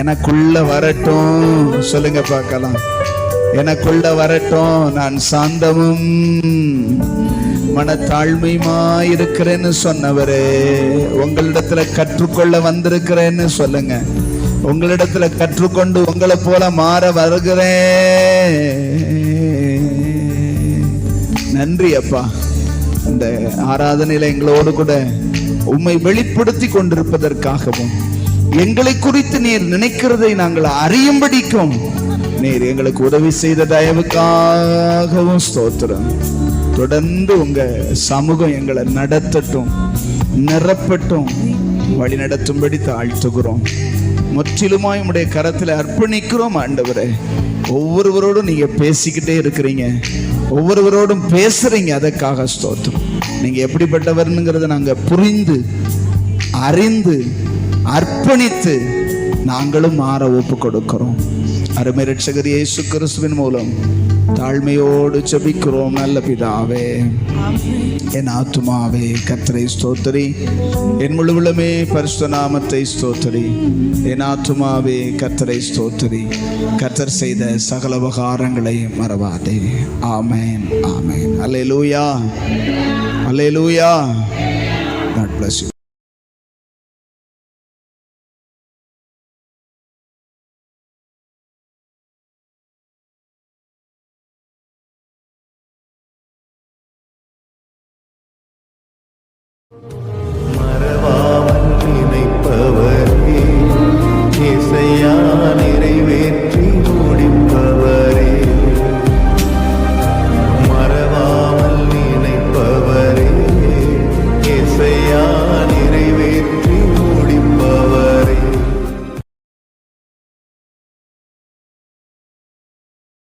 எனக்குள்ள வரட்டும். சொல்லுங்க பார்க்கலாம். எனக்குள்ள வரட்டும். நான் சாந்தமும் மனத்தாழ்மையுமா இருக்கிறேன்னு சொன்னவரே, உங்களிடத்துல கற்றுக்கொள்ள வந்திருக்கிறேன்னு சொல்லுங்க. உங்களிடத்துல கற்றுக்கொண்டு உங்களை போல மாற வருகிறேன். நன்றி அப்பா. இந்த ஆராதனையில எங்களோடு கூட உம்மை வெளிப்படுத்தி கொண்டிருப்பதற்காகவும், எங்களை குறித்து நீர் நினைக்கிறதை நாங்கள் அறியும்படிக்கும் நீர் எங்களுக்கு உதவி செய்த தயவுக்காகவும் ஸ்தோத்திரம். தொடர்ந்து உங்க சமூகம் எங்களை நடத்தட்டும், நிரப்பட்டும், வழி நடத்தும்படி தாழ்த்துகிறோம். முற்றிலுமாய் உம்முடைய கரத்தில் அர்ப்பணிக்கிறோம். ஆண்டவரே, ஒவ்வொருவரோடும் நீங்க பேசிக்கிட்டே இருக்கிறீங்க, ஒவ்வொருவரோடும் பேசுறீங்க. அதற்காக ஸ்தோத்திரம். நீங்க எப்படிப்பட்டவர்ங்கிறத நாங்க புரிந்து அறிந்து அர்ப்பணித்து நாங்களும் மாற ஒப்பு கொடுக்கிறோம். அருமை இரட்சகர் இயேசு கிறிஸ்துவின் மூலம் தாழ்மையோடு ஜெபிக்கிறோம் நல்ல பிதாவே. என் ஆத்துமாவே கர்த்தரை ஸ்தோத்திரி, என் முழு உள்ளமே பரிசுத்த நாமத்தை ஸ்தோத்திரி. என் ஆத்துமாவே கர்த்தரை ஸ்தோத்திரி, கர்த்தர் செய்த சகல உபகாரங்களை மறவாதே. ஆமென் ஆமென். அல்லேலூயா அல்லேலூயா. God bless you.